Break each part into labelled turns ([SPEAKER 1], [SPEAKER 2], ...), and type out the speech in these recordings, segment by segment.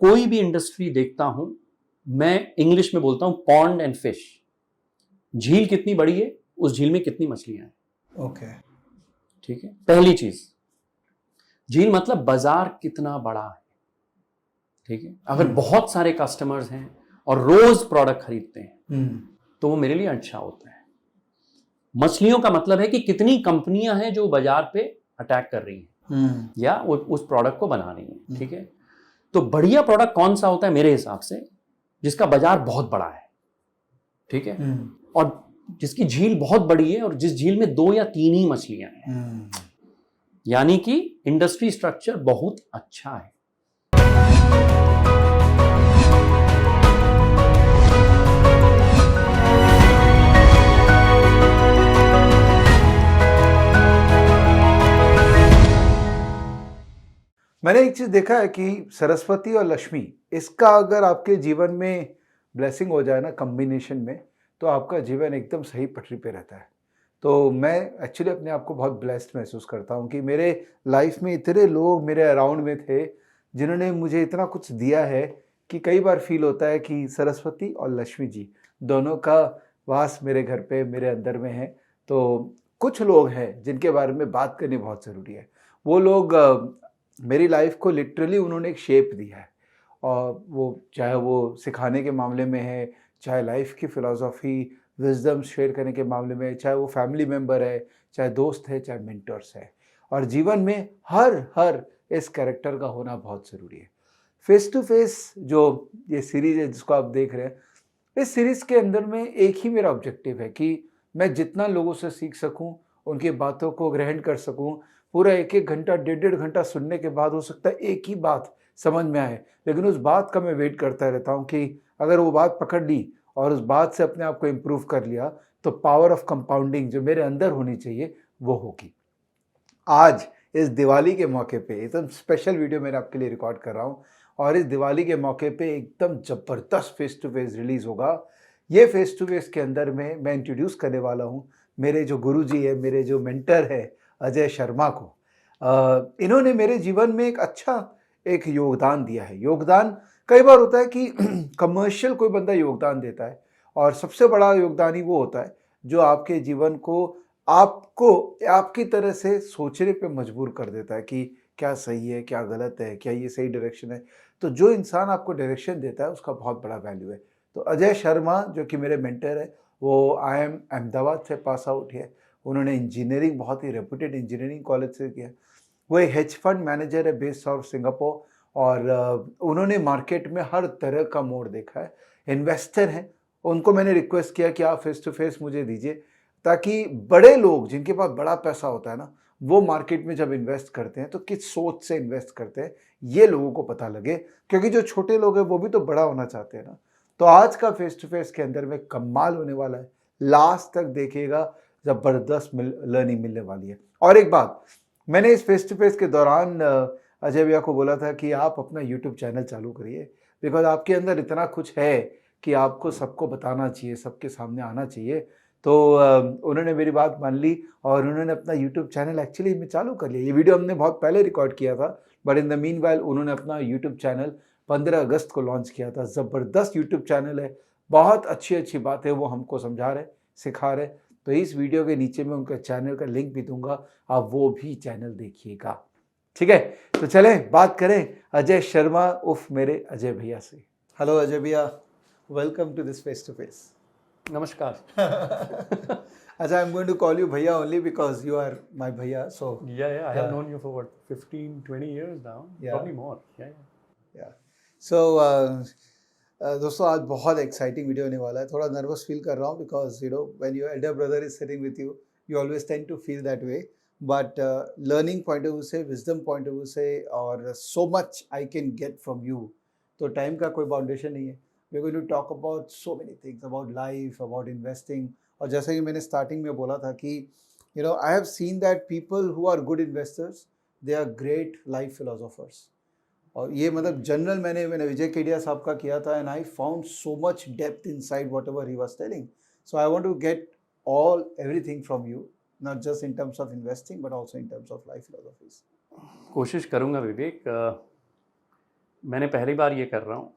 [SPEAKER 1] कोई भी इंडस्ट्री देखता हूं, मैं इंग्लिश में बोलता हूं पॉन्ड एंड फिश। झील कितनी बड़ी है, उस झील में कितनी मछलियां हैं।
[SPEAKER 2] ओके।
[SPEAKER 1] ठीक है, पहली चीज। झील मतलब बाजार कितना बड़ा है। ठीक है, अगर बहुत सारे कस्टमर्स हैं और रोज प्रोडक्ट खरीदते हैं तो वो मेरे लिए अच्छा होता है। मछलियों का मतलब है कि कितनी कंपनियां हैं जो बाजार पे अटैक कर रही हैं या उस प्रोडक्ट को बना रही हैं। ठीक है, तो बढ़िया प्रोडक्ट कौन सा होता है मेरे हिसाब से, जिसका बाजार बहुत बड़ा है। ठीक है, और जिसकी झील बहुत बड़ी है और जिस झील में 2 या 3 ही मछलियां हैं, यानी कि इंडस्ट्री स्ट्रक्चर बहुत अच्छा है।
[SPEAKER 2] मैंने एक चीज देखा है कि सरस्वती और लक्ष्मी, इसका अगर आपके जीवन में ब्लेसिंग हो जाए ना कॉम्बिनेशन में, तो आपका जीवन एकदम सही पटरी पे रहता है। तो मैं एक्चुअली अपने आप को बहुत ब्लेस्ड महसूस करता हूँ कि मेरे लाइफ में इतने लोग मेरे अराउंड में थे जिन्होंने मुझे इतना कुछ दिया है कि कई बार फील होता है कि सरस्वती और लक्ष्मी जी दोनों का वास मेरे घर पे, मेरे अंदर में है। तो कुछ लोग हैं जिनके बारे में बात करनी बहुत ज़रूरी है। वो लोग मेरी लाइफ को लिटरली उन्होंने एक शेप दिया है, और वो चाहे वो सिखाने के मामले में है, चाहे लाइफ की फ़िलॉसफी विजडम शेयर करने के मामले में, चाहे वो फैमिली मेम्बर है, चाहे दोस्त है, चाहे मेंटर्स है। और जीवन में हर इस कैरेक्टर का होना बहुत ज़रूरी है। फेस टू फेस जो ये सीरीज़ है जिसको आप देख रहे हैं, इस सीरीज़ के अंदर में एक ही मेरा ऑब्जेक्टिव है कि मैं जितना लोगों से सीख सकूं, उनकी बातों को ग्रहण कर सकूं। पूरा 1-1 घंटा, 1.5 घंटा सुनने के बाद हो सकता है एक ही बात समझ में आए, लेकिन उस बात का मैं वेट करता रहता हूं कि अगर वो बात पकड़ ली और उस बात से अपने आप को इम्प्रूव कर लिया, तो पावर ऑफ कंपाउंडिंग जो मेरे अंदर होनी चाहिए वो होगी। आज इस दिवाली के मौके पे एकदम स्पेशल वीडियो मैंने आपके लिए रिकॉर्ड कर रहा हूँ, और इस दिवाली के मौके पे एकदम ज़बरदस्त फेस टू फेस रिलीज़ होगा। ये फेस टू फेस के अंदर में मैं इंट्रोड्यूस करने वाला हूँ मेरे जो गुरुजी है, मेरे जो मेंटर है अजय शर्मा को। इन्होंने मेरे जीवन में एक योगदान दिया है। योगदान कई बार होता है कि कमर्शियल कोई बंदा योगदान देता है, और सबसे बड़ा योगदान ही वो होता है जो आपके जीवन को आपको आपकी तरह से सोचने पे मजबूर कर देता है कि क्या सही है, क्या गलत है, क्या ये सही डायरेक्शन है। तो जो इंसान आपको डायरेक्शन देता है उसका बहुत बड़ा वैल्यू है। तो अजय शर्मा जो कि मेरे मेंटर है, वो IIM अहमदाबाद से पास आउट है। उन्होंने इंजीनियरिंग बहुत ही रेपुटेड इंजीनियरिंग कॉलेज से किया। वो एक हेज फंड मैनेजर है बेस्ड आउट सिंगापुर, और उन्होंने मार्केट में हर तरह का मोड़ देखा है। इन्वेस्टर हैं, उनको मैंने रिक्वेस्ट किया कि आप फेस टू फेस मुझे दीजिए, ताकि बड़े लोग जिनके पास बड़ा पैसा होता है ना, वो मार्केट में जब इन्वेस्ट करते हैं तो किस सोच से इन्वेस्ट करते हैं ये लोगों को पता लगे, क्योंकि जो छोटे लोग हैं वो भी तो बड़ा होना चाहते हैं ना। तो आज का फेस टू फेस के अंदर में कमाल होने वाला है, लास्ट तक देखिएगा, ज़बरदस्त लर्निंग मिलने वाली है। और एक बात, मैंने इस फेस टू फेस के दौरान अजय भैया को बोला था कि आप अपना यूट्यूब चैनल चालू करिए, बिकॉज आपके अंदर इतना कुछ है कि आपको सबको बताना चाहिए, सबके सामने आना चाहिए। तो उन्होंने मेरी बात मान ली और उन्होंने अपना यूट्यूब चैनल एक्चुअली में चालू कर लिया। ये वीडियो हमने बहुत पहले रिकॉर्ड किया था, but in the mean while उन्होंने अपना यूट्यूब चैनल 15 अगस्त को लॉन्च किया था। ज़बरदस्त यूट्यूब चैनल है, बहुत अच्छी बातें वो हमको समझा रहे, सिखा रहे। तो इस वीडियो के नीचे मैं उनका चैनल का लिंक भी दूंगा, आप वो भी चैनल देखिएगा। ठीक है, तो चलें बात करें अजय शर्मा उफ मेरे अजय भैया से। हेलो अजय भैया, welcome to this face to face.
[SPEAKER 1] नमस्कार।
[SPEAKER 2] Ajay, I'm going to call you Bhaiya only because you are my Bhaiya. So
[SPEAKER 1] I have known you for what, 15-20 years now, probably more.
[SPEAKER 2] Yeah. So दोस्तों आज बहुत exciting video होने वाला है। थोड़ा nervous feel कर रहा हूँ because when your elder brother is sitting with you, you always tend to feel that way. But learning point of view से, विजडम पॉइंट ऑफ व्यू से, और so much I can get from you, तो time का कोई बाउंडेशन नहीं है। We're going to talk about so many things, about life, about investing. और जैसे कि मैंने स्टार्टिंग में बोला था कि I have seen that people who are good investors, they are great life philosophers. और ये मतलब जनरल मैंने विजय केडिया साहब का किया था, and I found so much depth inside whatever he was telling. So I want to get everything from you, not just in terms of investing but also in terms of life philosophies.
[SPEAKER 1] कोशिश करूंगा विवेक। मैंने पहली बार ये कर रहा हूँ,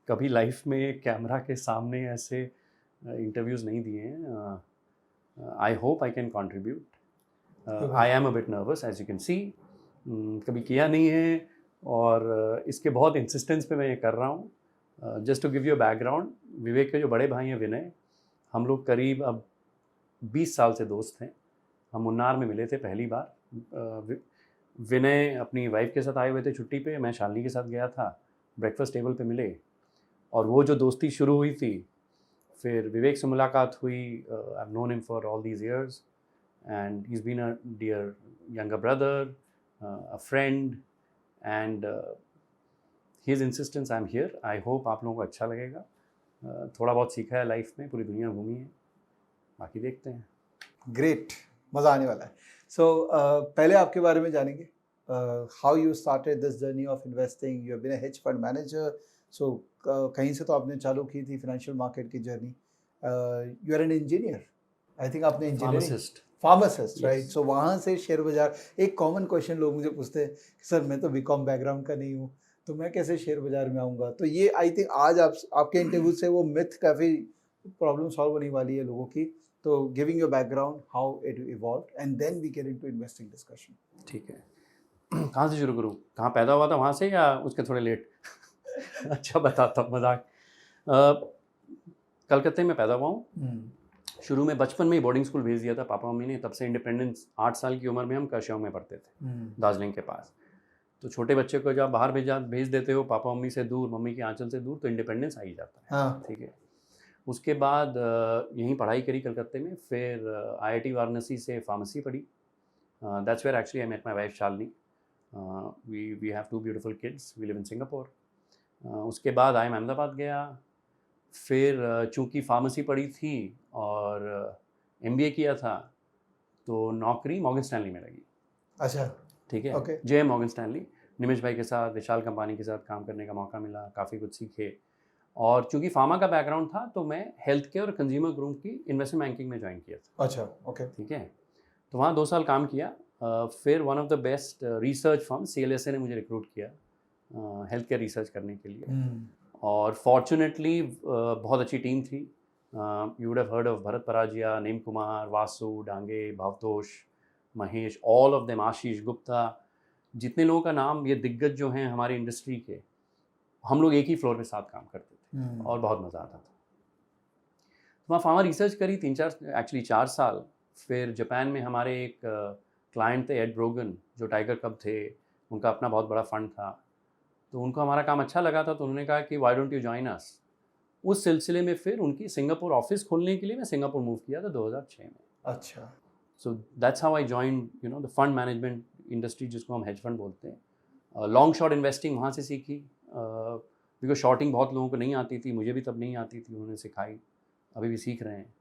[SPEAKER 1] कभी life में कैमरा के सामने ऐसे इंटरव्यूज़ नहीं दिए हैं। I hope I can contribute. I am a bit nervous as you can see, कभी किया नहीं है और इसके बहुत इंसिस्टेंस पे मैं ये कर रहा हूँ। Just to give you background, Vivek के जो बड़े भाई हैं विनय, हम लोग करीब अब 20 साल से दोस्त हैं। हम मुन्नार में मिले थे पहली बार। विनय अपनी वाइफ के साथ आए हुए थे छुट्टी पे, मैं शालिनी के साथ गया था, ब्रेकफास्ट टेबल पे मिले और वो जो दोस्ती शुरू हुई थी, फिर विवेक से मुलाकात हुई। I have known him for all these years and he is been a dear younger brother, a friend, and his insistence I'm here. I hope आप लोगों को अच्छा लगेगा। थोड़ा बहुत सीखा है लाइफ में, पूरी दुनिया घूमी है, बाकी देखते हैं।
[SPEAKER 2] ग्रेट, मज़ा आने वाला है। सो पहले आपके बारे में जानेंगे, how you started this journey of investing. You have been a hedge fund manager, so कहीं से तो आपने चालू की थी फिनेंशियल मार्केट की journey. You are an engineer, I think आपने इंजीनियरिंग, फार्मासिस्ट, राइट। सो वहाँ से शेयर बाजार, एक कॉमन क्वेश्चन लोग मुझे पूछते हैं कि सर मैं तो बीकॉम बैकग्राउंड का नहीं हूँ, तो मैं कैसे शेयर बाजार में आऊँगा। तो ये आई थिंक आज आपके इंटरव्यू से वो मिथ काफ़ी प्रॉब्लम सॉल्व होने वाली है लोगों की। तो giving your background, how it evolved, and then we get into investing discussion.
[SPEAKER 1] ठीक है, कहाँ से शुरू करूँ, कहाँ पैदा हुआ था वहाँ से या उसके थोड़े लेट? अच्छा बताता हूँ, मजाक। कलकत्ते में पैदा हुआ हूँ। शुरू में बचपन में ही बोर्डिंग स्कूल भेज दिया था पापा मम्मी ने, तब से इंडिपेंडेंस। 8 साल की उम्र में हम काशियांग में पढ़ते थे, दार्जिलिंग के पास। तो छोटे बच्चे को जब बाहर भेज देते हो पापा मम्मी से दूर, मम्मी के आंचल से दूर, तो इंडिपेंडेंस आ ही जाता है। ठीक है, उसके बाद यहीं पढ़ाई करी कलकत्ते में, फिर IIT वाराणसी से फार्मेसी पढ़ी। That's where actually I met my wife Shalini. We have 2 beautiful kids, we live in Singapore. उसके बाद आई अहमदाबाद गया, फिर चूँकि फार्मेसी पढ़ी थी और MBA किया था, तो नौकरी मॉर्गन स्टैनली में लगी।
[SPEAKER 2] अच्छा,
[SPEAKER 1] ठीक है,
[SPEAKER 2] ओके।
[SPEAKER 1] JM मॉर्गन स्टैनली, निमिष भाई के साथ, विशाल कंपानी के साथ काम करने का मौका मिला, काफ़ी कुछ सीखे। और चूँकि फार्मा का बैकग्राउंड था, तो मैं हेल्थ केयर और कंज्यूमर ग्रुप की इन्वेस्टमेंट बैंकिंग में ज्वाइन किया था।
[SPEAKER 2] अच्छा, ओके।
[SPEAKER 1] ठीक है, तो वहाँ 2 साल काम किया। फिर one of the best research firm CLSA ने मुझे रिक्रूट किया हेल्थ केयर रिसर्च करने के लिए। और फॉर्चुनेटली बहुत अच्छी टीम थी। You would have heard of Bharat Parajia, Nem Kumar, Vasu Dange, Bhavtosh, Mahesh, all of them, Ashish Gupta, जितने लोगों का नाम, ये दिग्गज जो हैं हमारी इंडस्ट्री के, हम लोग एक ही फ्लोर पे साथ काम करते थे और बहुत मज़ा आता था। वहाँ फार्मा रिसर्च करी 4 साल। फिर जापान में हमारे एक क्लाइंट थे एड ब्रोगन, जो टाइगर कब थे, उनका अपना बहुत बड़ा फंड था। तो उनको हमारा काम अच्छा लगा था, तो उन्होंने कहा कि why don't you join us. उस सिलसिले में फिर उनकी सिंगापुर ऑफिस खोलने के लिए मैं सिंगापुर मूव किया था 2006 में।
[SPEAKER 2] अच्छा,
[SPEAKER 1] so that's how I join the fund management industry, जिसको हम हेज फंड बोलते हैं। लॉन्ग शॉर्ट इन्वेस्टिंग वहाँ से सीखी, बिकॉज शॉर्टिंग बहुत लोगों को नहीं आती थी, मुझे भी तब नहीं आती थी, उन्होंने सिखाई, अभी भी सीख रहे हैं।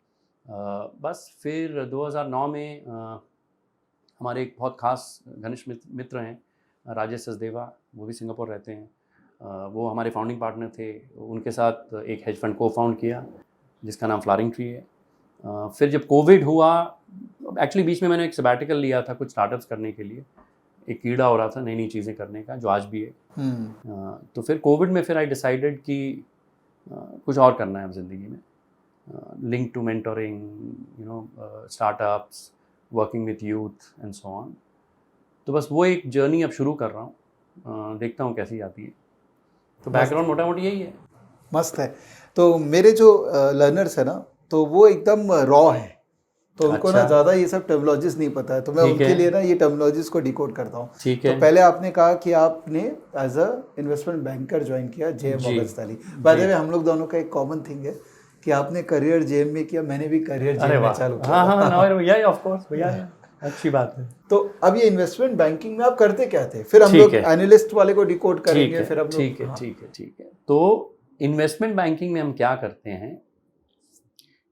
[SPEAKER 1] बस फिर 2009 में हमारे एक बहुत खास घनिष्ठ मित्र हैं राजेश सचदेवा, वो भी सिंगापुर रहते हैं। वो हमारे फाउंडिंग पार्टनर थे। उनके साथ एक हेज फंड को फाउंड किया जिसका नाम फ्लारिंग ट्री है। फिर जब कोविड हुआ, एक्चुअली बीच में मैंने एक सबैटिकल लिया था कुछ स्टार्टअप्स करने के लिए, एक कीड़ा हो रहा था नई नई चीज़ें करने का, जो आज भी है। तो फिर कोविड में फिर आई डिसाइडेड कि कुछ और करना है अब ज़िंदगी में, link to mentoring, startups, working with youth and so on. तो बस वो एक जर्नी अब शुरू कर रहा हूँ, देखता हूँ कैसी आती है। तो बैकग्राउंड मोटा मोटी यही है।
[SPEAKER 2] मस्त है। तो मेरे जो लर्नर्स है ना, तो वो एकदम रॉ है, तो उनको ना ज़्यादा ये सब टर्मिनोलॉजीज नहीं पता है, तो मैं उनके लिए ना ये टर्मिनोलॉजीज को डिकोड करता हूँ।
[SPEAKER 1] ठीक है।
[SPEAKER 2] तो पहले आपने कहा कि आपने as a investment banker join किया JM Morgan Stanley. By the way हम लोग दोनों का एक कॉमन थिंग है कि आपने करियर JM में किया, मैंने भी करियर JM में चालू किया।
[SPEAKER 1] हाँ, ऑफ कोर्स भैया, अच्छी बात है।
[SPEAKER 2] तो अब ये इन्वेस्टमेंट बैंकिंग में आप करते क्या थे? फिर हम लोग एनालिस्ट वाले को डिकोड करेंगे, फिर हम लोग।
[SPEAKER 1] ठीक है। तो इन्वेस्टमेंट बैंकिंग में हम क्या करते हैं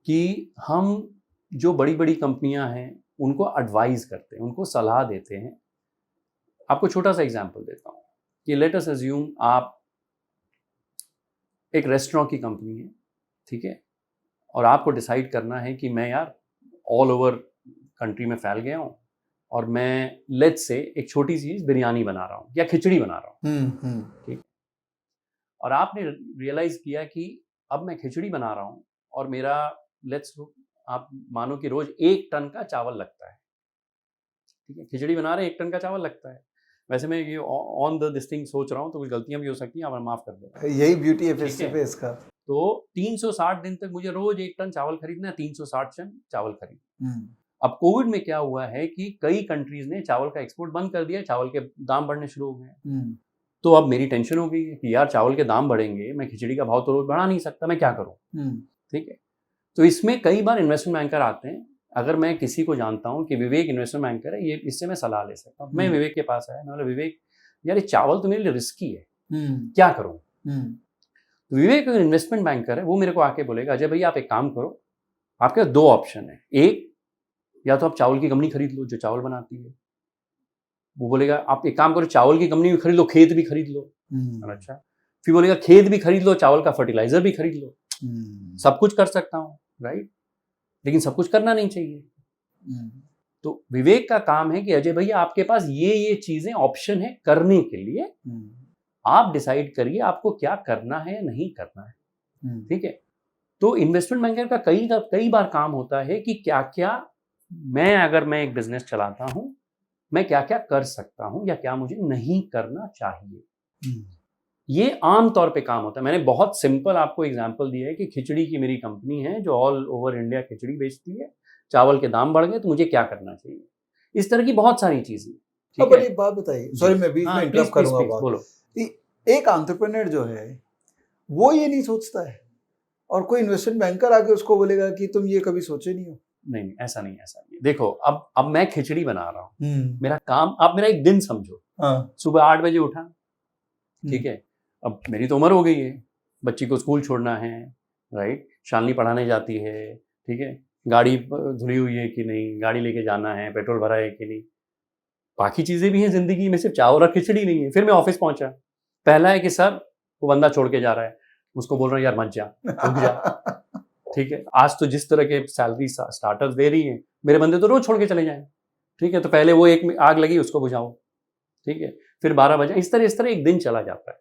[SPEAKER 1] कि हम जो बड़ी बड़ी कंपनियां हैं उनको एडवाइज करते हैं, उनको सलाह देते हैं। आपको छोटा सा एग्जांपल देता हूँ कि लेट अस अज्यूम आप एक रेस्टोरेंट की कंपनी है, ठीक है, और आपको डिसाइड करना है कि मैं यार ऑल ओवर कंट्री में फैल गया हूँ और मैं लेट्स से एक छोटी सी बिरयानी बना रहा हूँ या खिचड़ी बना रहा हूँ, ठीक। और आपने रियलाइज किया कि अब मैं खिचड़ी बना रहा हूँ और मेरा आप मानो कि रोज 1 टन का चावल लगता है, ठीक है, खिचड़ी बना रहे 1 टन का चावल लगता है। वैसे मैं ये ऑन द दिस थिंग सोच रहा हूँ तो कुछ गलतियां भी हो सकती हैं, आप माफ कर देना।
[SPEAKER 2] यही ब्यूटी है फेस टू फेस का।
[SPEAKER 1] तो 360 दिन तक मुझे रोज 1 टन चावल खरीदना है, 360 टन चावल खरीदना। अब कोविड में क्या हुआ है कि कई कंट्रीज ने चावल का एक्सपोर्ट बंद कर दिया, चावल के दाम बढ़ने शुरू हो गए। तो अब मेरी टेंशन हो गई है कि यार चावल के दाम बढ़ेंगे, मैं खिचड़ी का भाव तो रोज बढ़ा नहीं सकता, मैं क्या करूं? ठीक है, तो इसमें कई बार इन्वेस्टमेंट बैंकर आते हैं। अगर मैं किसी को जानता हूं कि विवेक इन्वेस्टमेंट बैंकर है, ये इससे मैं सलाह ले सकता हूं। मैं विवेक के पास आया, मैं बोला विवेक यार ये चावल तो मेरे लिए रिस्की है, क्या करूं? तो विवेक अगर इन्वेस्टमेंट बैंकर है, वो मेरे को आके बोलेगा अजय भैया आप एक काम करो, आपके 2 ऑप्शन है। एक, या तो आप चावल की कंपनी खरीद लो जो चावल बनाती है। वो बोलेगा आप एक काम करो, चावल की कंपनी भी खरीद लो, खेत भी खरीद लो। अच्छा, फिर बोलेगा खेत भी खरीद लो, चावल का फर्टिलाइजर भी खरीद लो। सब कुछ कर सकता हूँ, राइट, लेकिन सब कुछ करना नहीं चाहिए। तो विवेक का काम है कि अजय भैया आपके पास ये चीजें ऑप्शन है करने के लिए, आप डिसाइड करिए आपको क्या करना है या नहीं करना है। ठीक है, तो इन्वेस्टमेंट बैंकर का कई बार काम होता है कि क्या क्या अगर मैं एक बिजनेस चलाता हूं, मैं क्या क्या कर सकता हूं या क्या मुझे नहीं करना चाहिए। ये आम तौर पे काम होता है। मैंने बहुत सिंपल आपको एग्जांपल दिया है कि खिचड़ी की मेरी कंपनी है जो ऑल ओवर इंडिया खिचड़ी बेचती है, चावल के दाम बढ़ गए तो मुझे क्या करना चाहिए। इस तरह की बहुत सारी चीजें।
[SPEAKER 2] अब एक बात बताइए, सॉरी मैं बीच में इंटरप्ट करूंगा,
[SPEAKER 1] बोलो।
[SPEAKER 2] एक एंटरप्रेन्योर जो है वो ये नहीं सोचता है और कोई इन्वेस्टमेंट बैंकर आके उसको बोलेगा कि तुम ये कभी सोचे नहीं हो।
[SPEAKER 1] नहीं, ऐसा नहीं। देखो अब मैं खिचड़ी बना रहा हूँ, मेरा काम, आप मेरा एक दिन समझो। सुबह 8 बजे उठा, ठीक है, अब मेरी तो उम्र हो गई है, बच्ची को स्कूल छोड़ना है, राइट, शालिनी पढ़ाने जाती है, ठीक है, गाड़ी धुली हुई है कि नहीं, गाड़ी लेके जाना है, पेट्रोल भरा है कि नहीं, बाकी चीजें भी हैं जिंदगी में, सिर्फ चावल और खिचड़ी नहीं है। फिर मैं ऑफिस पहुंचा, पहला है कि सर वो बंदा छोड़ के जा रहा है, उसको बोल रहा हूँ यार मत जा, रुक जा। ठीक है, आज तो जिस तरह के सैलरी स्टार्टर्स दे रही हैं, मेरे बंदे तो रोज छोड़ के चले जाएं। ठीक है, तो पहले वो एक आग लगी उसको बुझाओ, ठीक है, फिर 12 बजे, इस तरह एक दिन चला जाता है।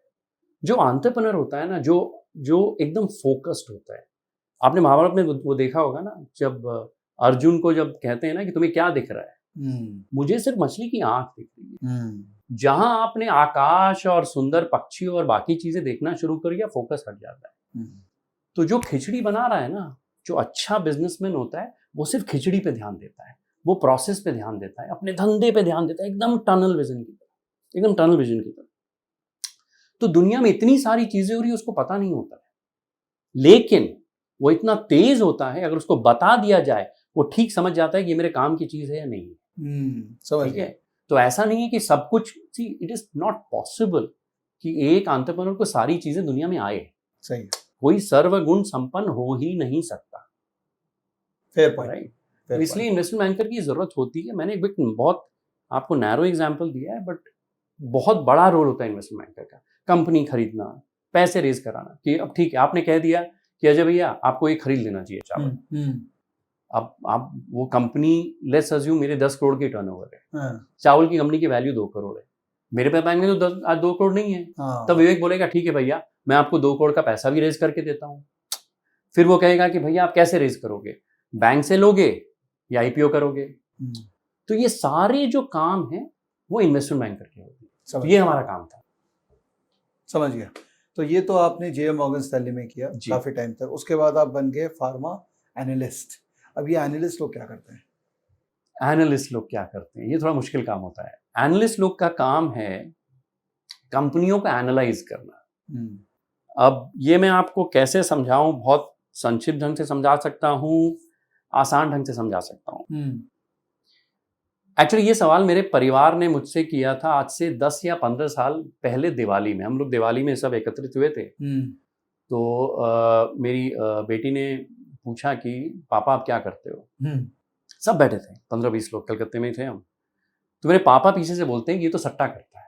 [SPEAKER 1] जो एंटरप्रेन्योर होता है ना, जो एकदम फोकस्ड होता है, आपने महाभारत में वो देखा होगा ना, जब अर्जुन को जब कहते हैं ना कि तुम्हें क्या दिख रहा है, मुझे सिर्फ मछली की आंख दिख रही है। जहां आपने आकाश और सुंदर पक्षी और बाकी चीजें देखना शुरू कर दिया, फोकस हट जाता है। तो जो खिचड़ी बना रहा है ना, जो अच्छा बिजनेसमैन होता है, वो सिर्फ खिचड़ी पे ध्यान देता है, वो प्रोसेस पे ध्यान देता है, अपने धंधे पे ध्यान देता है, एकदम टनल विजन की तरह। तो दुनिया में इतनी सारी चीजें हो रही है, उसको पता नहीं होता है, लेकिन वो इतना तेज होता है, अगर उसको बता दिया जाए वो ठीक समझ जाता है कि ये मेरे काम की चीज है या नहीं है। ठीक है, तो ऐसा नहीं है कि सब कुछ, see it is not possible कि एक एंटरप्रेन्योर को सारी चीजें दुनिया में आए।
[SPEAKER 2] सही,
[SPEAKER 1] कोई सर्वगुण संपन्न हो ही नहीं सकता।
[SPEAKER 2] फेयर पॉइंट,
[SPEAKER 1] राइट, तो इसलिए इन्वेस्टमेंट बैंकर की जरूरत होती है। मैंने एक बहुत आपको नैरो एग्जांपल दिया है, बट बहुत बड़ा रोल होता है इन्वेस्टमेंट बैंकर का। कंपनी खरीदना, पैसे रेज कराना, कि अब ठीक है आपने कह दिया कि अजय भैया आपको ये खरीद लेना चाहिए चावल। अब आप वो कंपनी, लेट्स अज्यूम मेरे 10 करोड़ की टर्नओवर है, चावल की कंपनी की वैल्यू 2 करोड़ है, मेरे पे बैंक में तो 2 करोड़ नहीं है। तब विवेक बोलेगा ठीक है भैया मैं आपको 2 करोड़ का पैसा भी रेज करके देता हूँ। फिर वो कहेगा कि भैया आप कैसे रेज करोगे, बैंक से लोगे या आईपीओ करोगे। तो ये सारे जो काम हैं वो इन्वेस्टमेंट बैंकर के होते हैं। तो ये हमारा काम था।
[SPEAKER 2] समझ गया। तो ये तो आपने जे मॉर्गन स्टैनली में किया काफी टाइम तक, उसके बाद आप बन गए फार्मा एनालिस्ट। अब ये एनालिस्ट लोग क्या करते हैं?
[SPEAKER 1] एनालिस्ट लोग क्या करते हैं, ये थोड़ा मुश्किल काम होता है। एनालिस्ट लोग का काम है कंपनियों को एनालाइज करना। अब ये मैं आपको कैसे समझाऊं, बहुत संक्षिप्त ढंग से समझा सकता हूं, आसान ढंग से समझा सकता हूं। एक्चुअली ये सवाल मेरे परिवार ने मुझसे किया था आज से 10 या 15 साल पहले दिवाली में। हम लोग दिवाली में सब एकत्रित हुए थे। तो मेरी बेटी ने पूछा कि पापा आप क्या करते हो। सब बैठे थे, 15-20 लोग, कलकत्ते में थे हम। तो मेरे पापा पीछे से बोलते हैं कि ये तो सट्टा करता है।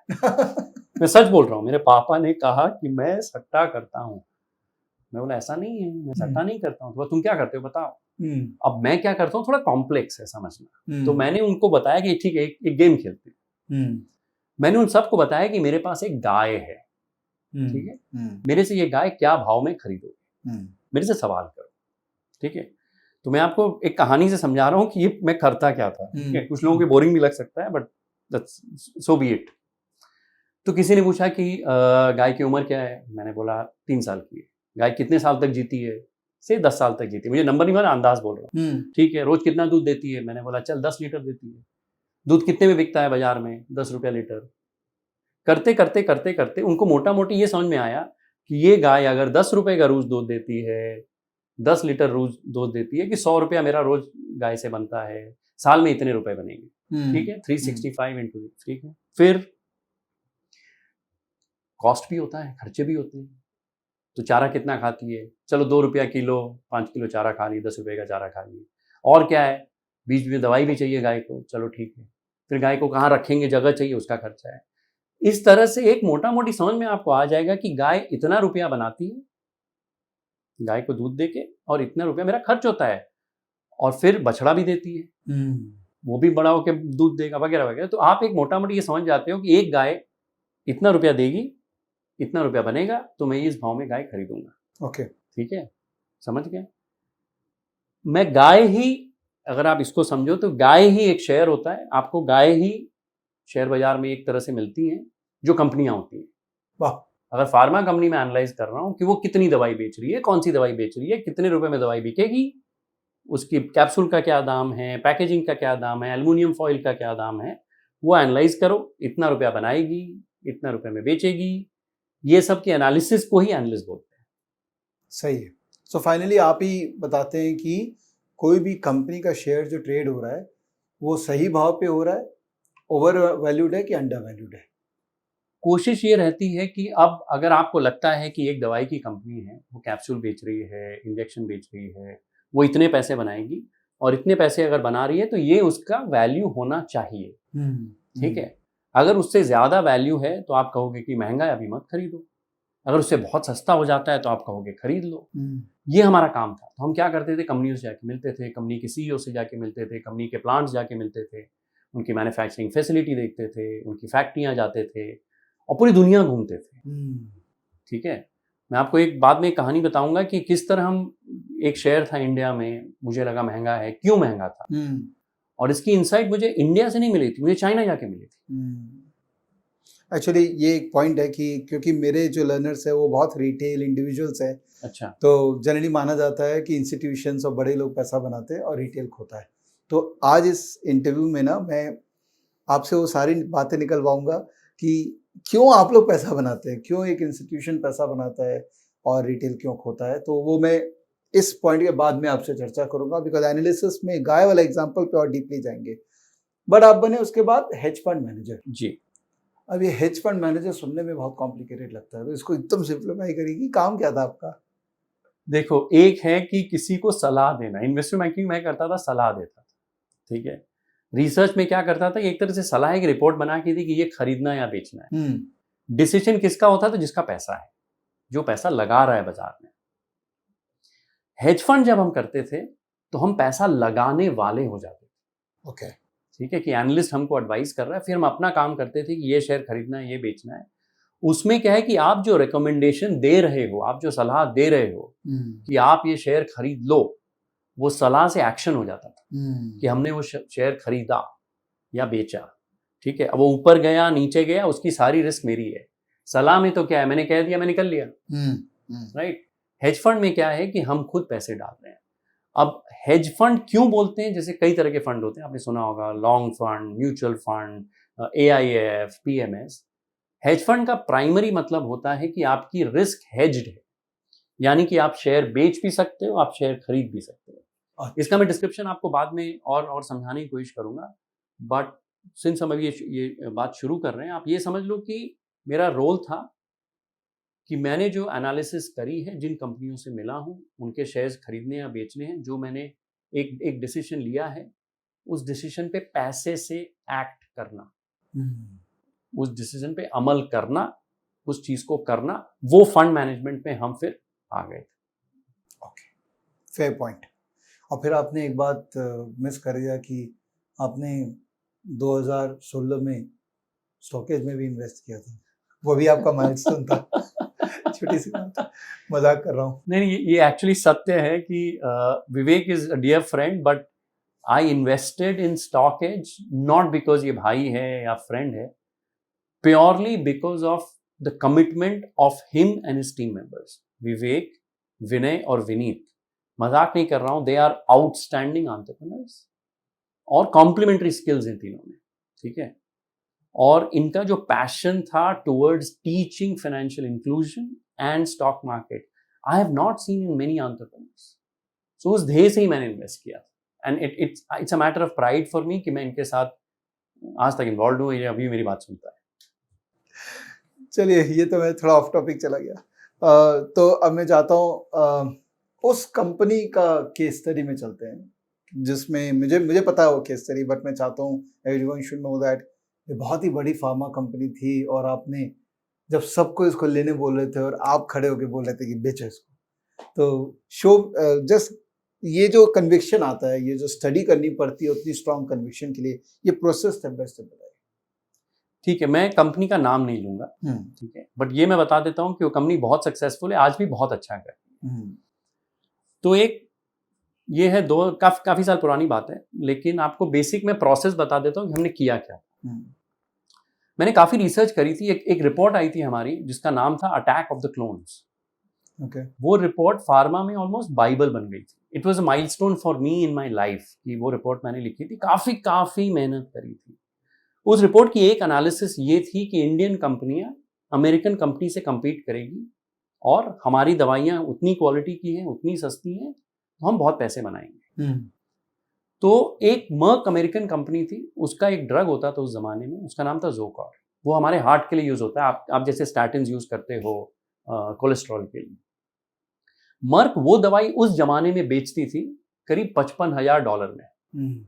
[SPEAKER 1] मैं सच बोल रहा हूँ, मेरे पापा ने कहा कि मैं सट्टा करता हूँ। मैं बोला ऐसा नहीं है, मैं सट्टा नहीं करता हूँ। तो तुम क्या करते हो बताओ। अब मैं क्या करता हूँ थोड़ा कॉम्प्लेक्स है समझना। तो मैंने उनको बताया कि ठीक है एक गेम खेलते हैं। मैंने उन सबको बताया कि मेरे पास एक गाय है, ठीक है, मेरे से ये गाय क्या भाव में खरीदोगे, मेरे से सवाल करो, ठीक है। तो मैं आपको एक कहानी से समझा रहा हूँ कि ये मैं करता क्या था, ठीक है। कुछ लोगों को बोरिंग भी लग सकता है, बट सो बी इट। तो किसी ने पूछा कि गाय की उम्र क्या है, मैंने बोला 3 साल की है। गाय कितने साल तक जीती है, से 10 साल तक जीती है, मुझे नंबर नहीं माना, अंदाज बोल रहा हूँ, ठीक है। रोज कितना दूध देती है, मैंने बोला चल 10 लीटर देती है। दूध कितने में बिकता है बाजार में, 10 रुपया लीटर। करते करते करते करते उनको मोटा मोटी ये समझ में आया कि ये गाय अगर 10 रुपए का रोज दूध देती है, 10 लीटर रोज दूध देती है, कि 100 रुपया मेरा रोज गाय से बनता है, साल में इतने रुपए बनेंगे, ठीक है। 365 इंटू, ठीक है। फिर कॉस्ट भी होता है, खर्चे भी होते हैं। तो चारा कितना खाती है, चलो 2 रुपया किलो, 5 किलो चारा खा ली, 10 रुपए का चारा खा ली। और क्या है, बीच में दवाई भी चाहिए गाय को, चलो ठीक है। फिर गाय को कहाँ रखेंगे, जगह चाहिए, उसका खर्चा है। इस तरह से एक मोटा मोटी समझ में आपको आ जाएगा कि गाय इतना रुपया बनाती है गाय को दूध देके, और इतना रुपया मेरा खर्च होता है। और फिर बछड़ा भी देती है, वो भी बड़ा होकर दूध देगा, वगैरह वगैरह। तो आप एक मोटा मोटी ये समझ जाते हो कि एक गाय इतना रुपया देगी, इतना रुपया बनेगा, तो मैं इस भाव में गाय खरीदूंगा।
[SPEAKER 2] ओके,
[SPEAKER 1] ठीक है, समझ गए। मैं गाय ही, अगर आप इसको समझो तो गाय ही एक शेयर होता है। आपको गाय ही शेयर बाजार में एक तरह से मिलती हैं, जो कंपनियां होती हैं।
[SPEAKER 2] वाह।
[SPEAKER 1] अगर फार्मा कंपनी में एनालाइज कर रहा हूं कि वो कितनी दवाई बेच रही है, कौन सी दवाई बेच रही है, कितने रुपए में दवाई बिकेगी, उसकी कैप्सूल का क्या दाम है, पैकेजिंग का क्या दाम है, एल्युमिनियम फॉइल का क्या दाम है, वो एनालाइज करो। इतना रुपया बनाएगी, इतना रुपए में बेचेगी, ये सब की एनालिसिस को ही एनालिस्ट बोलते हैं।
[SPEAKER 2] सही है। सो फाइनली आप ही बताते हैं कि कोई भी कंपनी का शेयर जो ट्रेड हो रहा है वो सही भाव पे हो रहा है, ओवर वैल्यूड है कि अंडर वैल्यूड है।
[SPEAKER 1] कोशिश ये रहती है कि अब अगर आपको लगता है कि एक दवाई की कंपनी है, वो कैप्सूल बेच रही है, इंजेक्शन बेच रही है, वो इतने पैसे बनाएगी, और इतने पैसे अगर बना रही है तो ये उसका वैल्यू होना चाहिए, ठीक है। अगर उससे ज्यादा वैल्यू है तो आप कहोगे कि महंगा है, अभी मत खरीदो। अगर उससे बहुत सस्ता हो जाता है तो आप कहोगे खरीद लो। ये हमारा काम था। तो हम क्या करते थे, कंपनियों से जाके मिलते थे, कंपनी के सीईओ से जाके मिलते थे, कंपनी के प्लांट्स जाके मिलते थे, उनकी मैन्युफैक्चरिंग फैसिलिटी देखते थे, उनकी फैक्ट्रियां जाते थे, और पूरी दुनिया घूमते थे, ठीक है। मैं आपको एक बाद में एक कहानी बताऊंगा कि किस तरह हम, एक शेयर था इंडिया में, मुझे लगा महंगा है, क्यों महंगा था, और इसकी इंसाइट मुझे इंडिया से नहीं मिली थी, मुझे चाइना जाके मिली थी।
[SPEAKER 2] एक्चुअली ये एक पॉइंट है कि क्योंकि मेरे जो लर्नर्स है वो बहुत रिटेल इंडिविजुअल्स हैं।
[SPEAKER 1] अच्छा।
[SPEAKER 2] तो जनरली माना जाता है कि इंस्टीट्यूशंस और बड़े लोग पैसा बनाते हैं और रिटेल खोता है। तो आज इस इंटरव्यू में ना मैं आपसे वो सारी बातें निकलवाऊंगा कि क्यों आप लोग पैसा बनाते हैं, क्यों एक इंस्टीट्यूशन पैसा बनाता है और रिटेल क्यों खोता है। तो वो मैं इस पॉइंट के बाद में आपसे चर्चा करूंगा, बिकॉज एनालिसिस में गाय वाला एग्जाम्पल पे और डीपली जाएंगे। बट आप बने उसके बाद हेज फंड मैनेजर।
[SPEAKER 1] जी।
[SPEAKER 2] अब ये हेज फंड मैनेजर सुनने में बहुत कॉम्प्लिकेटेड लगता है, तो इसको एकदम सिंप्लीफाई करेगी। काम क्या था आपका?
[SPEAKER 1] देखो, एक है कि किसी को सलाह देना। इन्वेस्टमेंट बैंकिंग मैं करता था, सलाह देता था, ठीक है। रिसर्च में क्या करता था, एक तरह से सलाह की रिपोर्ट बना के थी कि ये खरीदना या बेचना है। डिसीजन किसका होता था, जिसका पैसा है, जो पैसा लगा रहा है बाजार में। हेज फंड जब हम करते थे तो हम पैसा लगाने वाले हो जाते थे।
[SPEAKER 2] ओके,
[SPEAKER 1] ठीक है, कि एनालिस्ट हमको एडवाइस कर रहा है, फिर हम अपना काम करते थे कि ये शेयर खरीदना है, ये बेचना है। उसमें क्या है कि आप जो रिकमेंडेशन दे रहे हो, आप जो सलाह दे रहे हो कि आप ये शेयर खरीद लो, वो सलाह से एक्शन हो जाता था कि हमने वो शेयर खरीदा या बेचा, ठीक है। अब वो ऊपर गया नीचे गया, उसकी सारी रिस्क मेरी है। सलाह में तो क्या है, मैंने कह दिया, मैंने कर लिया, राइट। हेज फंड में क्या है कि हम खुद पैसे डाल रहे हैं। अब हेज फंड क्यों बोलते हैं, जैसे कई तरह के फंड होते हैं, आपने सुना होगा long fund, mutual fund, AIF, PMS। Hedge fund का प्राइमरी मतलब होता है कि आपकी रिस्क हेज्ड है, यानी कि आप शेयर बेच भी सकते हो, आप शेयर खरीद भी सकते हो। इसका मैं डिस्क्रिप्शन आपको बाद में और समझाने की कोशिश करूंगा, बट सिंस हम अभी ये बात शुरू कर रहे हैं, आप ये समझ लो कि मेरा रोल था कि मैंने जो एनालिसिस करी है, जिन कंपनियों से मिला हूं, उनके शेयर्स खरीदने या बेचने हैं, जो मैंने एक डिसीजन लिया है, उस डिसीजन पे पैसे से एक्ट करना, उस डिसीजन पे अमल करना, उस चीज को करना, वो फंड मैनेजमेंट में हम फिर आ गए थे।
[SPEAKER 2] Okay, fair point. और फिर आपने एक बात मिस कर दिया कि आपने 2016 में स्टॉकेज में भी इन्वेस्ट किया था, वो भी आपका माइलस्टोन था। छोटी सी बात है, मजाक कर रहा हूँ।
[SPEAKER 1] नहीं, ये एक्चुअली सत्य है कि Vivek is a dear friend, but I invested in stock as not because ये भाई है या फ्रेंड है, purely because of the commitment of him and his team members. Vivek, Vinay और विनीत, मजाक नहीं कर रहा हूं, दे आर आउटस्टैंडिंग एंटरप्रेन्योर्स और कॉम्प्लीमेंट्री स्किल्स इन तीनों में, ठीक है। और इनका जो पैशन था towards teaching financial inclusion and stock market, I have not seen in many entrepreneurs. So उस ध्येय से ही मैंने इन्वेस्ट किया, and it's a matter of pride for me कि मैं इनके साथ आज तक इन्वॉल्व हूँ, ये अभी मेरी बात सुनता है।
[SPEAKER 2] चलिए, ये तो मैं थोड़ा ऑफ टॉपिक चला गया। तो अब मैं चाहता हूँ उस कंपनी का केस स्टडी में चलते हैं जिसमें मुझे पता है वो केस स्टडी, बट मैं चाहता हूँ एवरीवन शुड नो दैट ये बहुत ही बड़ी फार्मा कंपनी थी और आपने जब सबको इसको लेने बोल रहे थे और आप खड़े होके बोल रहे थे कि बेचो इसको, तो जस्ट ये जो कन्विक्शन आता है, ये जो स्टडी करनी पड़ती है उतनी स्ट्रॉन्ग कन्विक्शन के लिए, ये प्रोसेस स्टेप बाय स्टेप बताइए।
[SPEAKER 1] ठीक है, मैं कंपनी का नाम नहीं लूंगा, ठीक है, बट ये मैं बता देता हूँ कि वो कंपनी बहुत सक्सेसफुल है, आज भी बहुत अच्छा कर रही है। तो एक ये है, काफी साल पुरानी बात है, लेकिन आपको बेसिक में प्रोसेस बता देता हूँ कि हमने किया क्या। मैंने काफी रिसर्च करी थी, एक रिपोर्ट आई थी हमारी जिसका नाम था अटैक ऑफ द क्लोन्स। वो रिपोर्ट फार्मा में ऑलमोस्ट बाइबल बन गई थी। It was a milestone for me in my life कि वो रिपोर्ट मैंने लिखी थी, काफी मेहनत करी थी। उस रिपोर्ट की एक एनालिसिस ये थी कि इंडियन कंपनियां अमेरिकन कंपनी से compete करेगी और हमारी दवाइयां उतनी क्वालिटी की हैं, उतनी सस्ती हैं, तो हम बहुत पैसे बनाएंगे। तो एक मर्क अमेरिकन कंपनी थी, उसका एक ड्रग होता था उस जमाने में, उसका नाम था ज़ोकॉर। वो हमारे हार्ट के लिए यूज होता है, आप जैसे स्टैटिन्स यूज करते हो कोलेस्ट्रॉल के लिए। मर्क वो दवाई उस जमाने में बेचती थी करीब $55,000 में।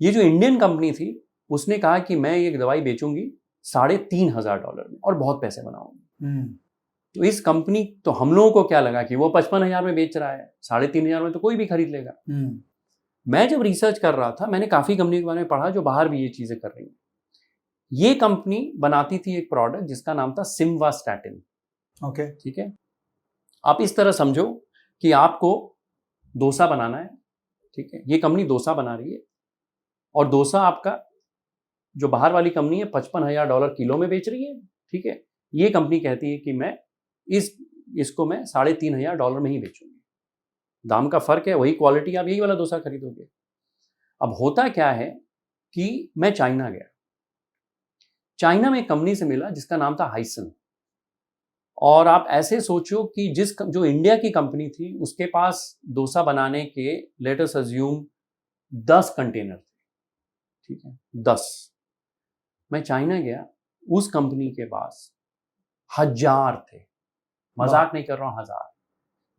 [SPEAKER 1] ये जो इंडियन कंपनी थी उसने कहा कि मैं ये दवाई बेचूंगी $3,500 में और बहुत पैसे बनाऊंगी। तो इस कंपनी, तो हम लोगों को क्या लगा कि वो 55,000 में बेच रहा है, 3,500 में तो कोई भी खरीद लेगा। मैं जब रिसर्च कर रहा था, मैंने काफी कंपनी के बारे में पढ़ा जो बाहर भी ये चीजें कर रही हैं। ये कंपनी बनाती थी एक प्रोडक्ट जिसका नाम था सिम्वास्टैटिन। ओके, ठीक है। आप इस तरह समझो कि आपको डोसा बनाना है, ठीक है, ये कंपनी डोसा बना रही है और डोसा आपका जो बाहर वाली कंपनी है $55,000 किलो में बेच रही है, ठीक है। ये कंपनी कहती है कि मैं इसको मैं $3,500 में ही बेचूंगी। दाम का फर्क है, वही क्वालिटी, आप यही वाला डोसा खरीदोगे। अब होता क्या है कि मैं चाइना गया, चाइना में एक कंपनी से मिला जिसका नाम था हाइसन। और आप ऐसे सोचो कि जो इंडिया की कंपनी थी उसके पास डोसा बनाने के लेट अस अज्यूम 10 कंटेनर थे, ठीक है, 10। मैं चाइना गया, उस कंपनी के पास 1000 थे, मजाक नहीं कर रहा हूं, 1000।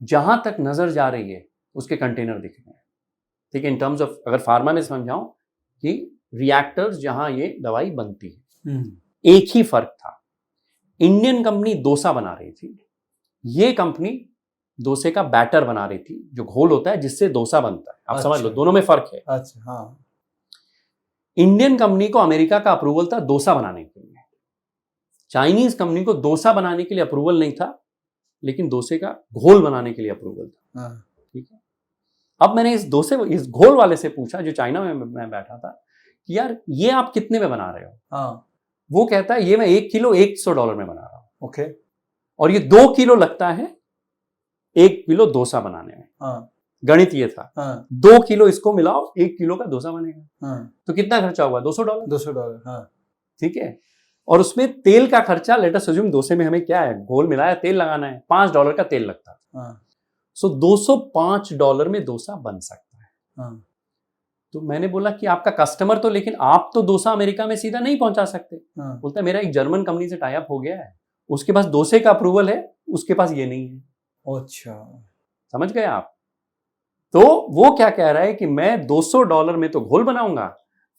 [SPEAKER 1] जहां तक नजर जा रही है उसके कंटेनर दिख रहे हैं, ठीक है। इन टर्म्स ऑफ अगर फार्मा में समझाऊं कि रिएक्टर्स जहां ये दवाई बनती है। एक ही फर्क था, इंडियन कंपनी डोसा बना रही थी, ये कंपनी डोसे का बैटर बना रही थी, जो घोल होता है जिससे डोसा बनता है। आप समझ लो, दोनों में फर्क है।
[SPEAKER 2] अच्छा, हाँ।
[SPEAKER 1] इंडियन कंपनी को अमेरिका का अप्रूवल था डोसा बनाने के लिए, चाइनीज कंपनी को डोसा बनाने के लिए अप्रूवल नहीं था, लेकिन डोसे का घोल बनाने के लिए अप्रूवल था, ठीक है। अब मैंने इस घोल वाले से पूछा, जो चाइना में मैं बैठा था, कि यार ये आप कितने में बना रहे हो? हाँ। वो कहता है ये मैं 1 किलो $100 में बना रहा हूं। ओके। और ये 2 किलो लगता है 1 किलो डोसा बनाने में। हाँ। गणित ये था। हाँ। 2 किलो इसको मिलाओ, 1 किलो का डोसा बनेगा। हाँ। तो कितना खर्चा हुआ? $200। $200, हाँ, ठीक है। और उसमें तेल का खर्चा, लेट अस अज्यूम डोसे में हमें क्या है, घोल मिलाया, तेल लगाना है, $5 का तेल लगता है। हाँ। सो $205 में डोसा बन सकता है। हाँ। तो मैंने बोला कि आपका कस्टमर तो, लेकिन आप तो डोसा अमेरिका में सीधा नहीं पहुंचा सकते। हाँ। बोलता है मेरा एक जर्मन कंपनी से टाई अप हो गया है, उसके पास डोसे का अप्रूवल है, उसके पास ये नहीं है। अच्छा, समझ गए आप? तो वो क्या कह रहा है कि मैं $200 में तो घोल बनाऊंगा,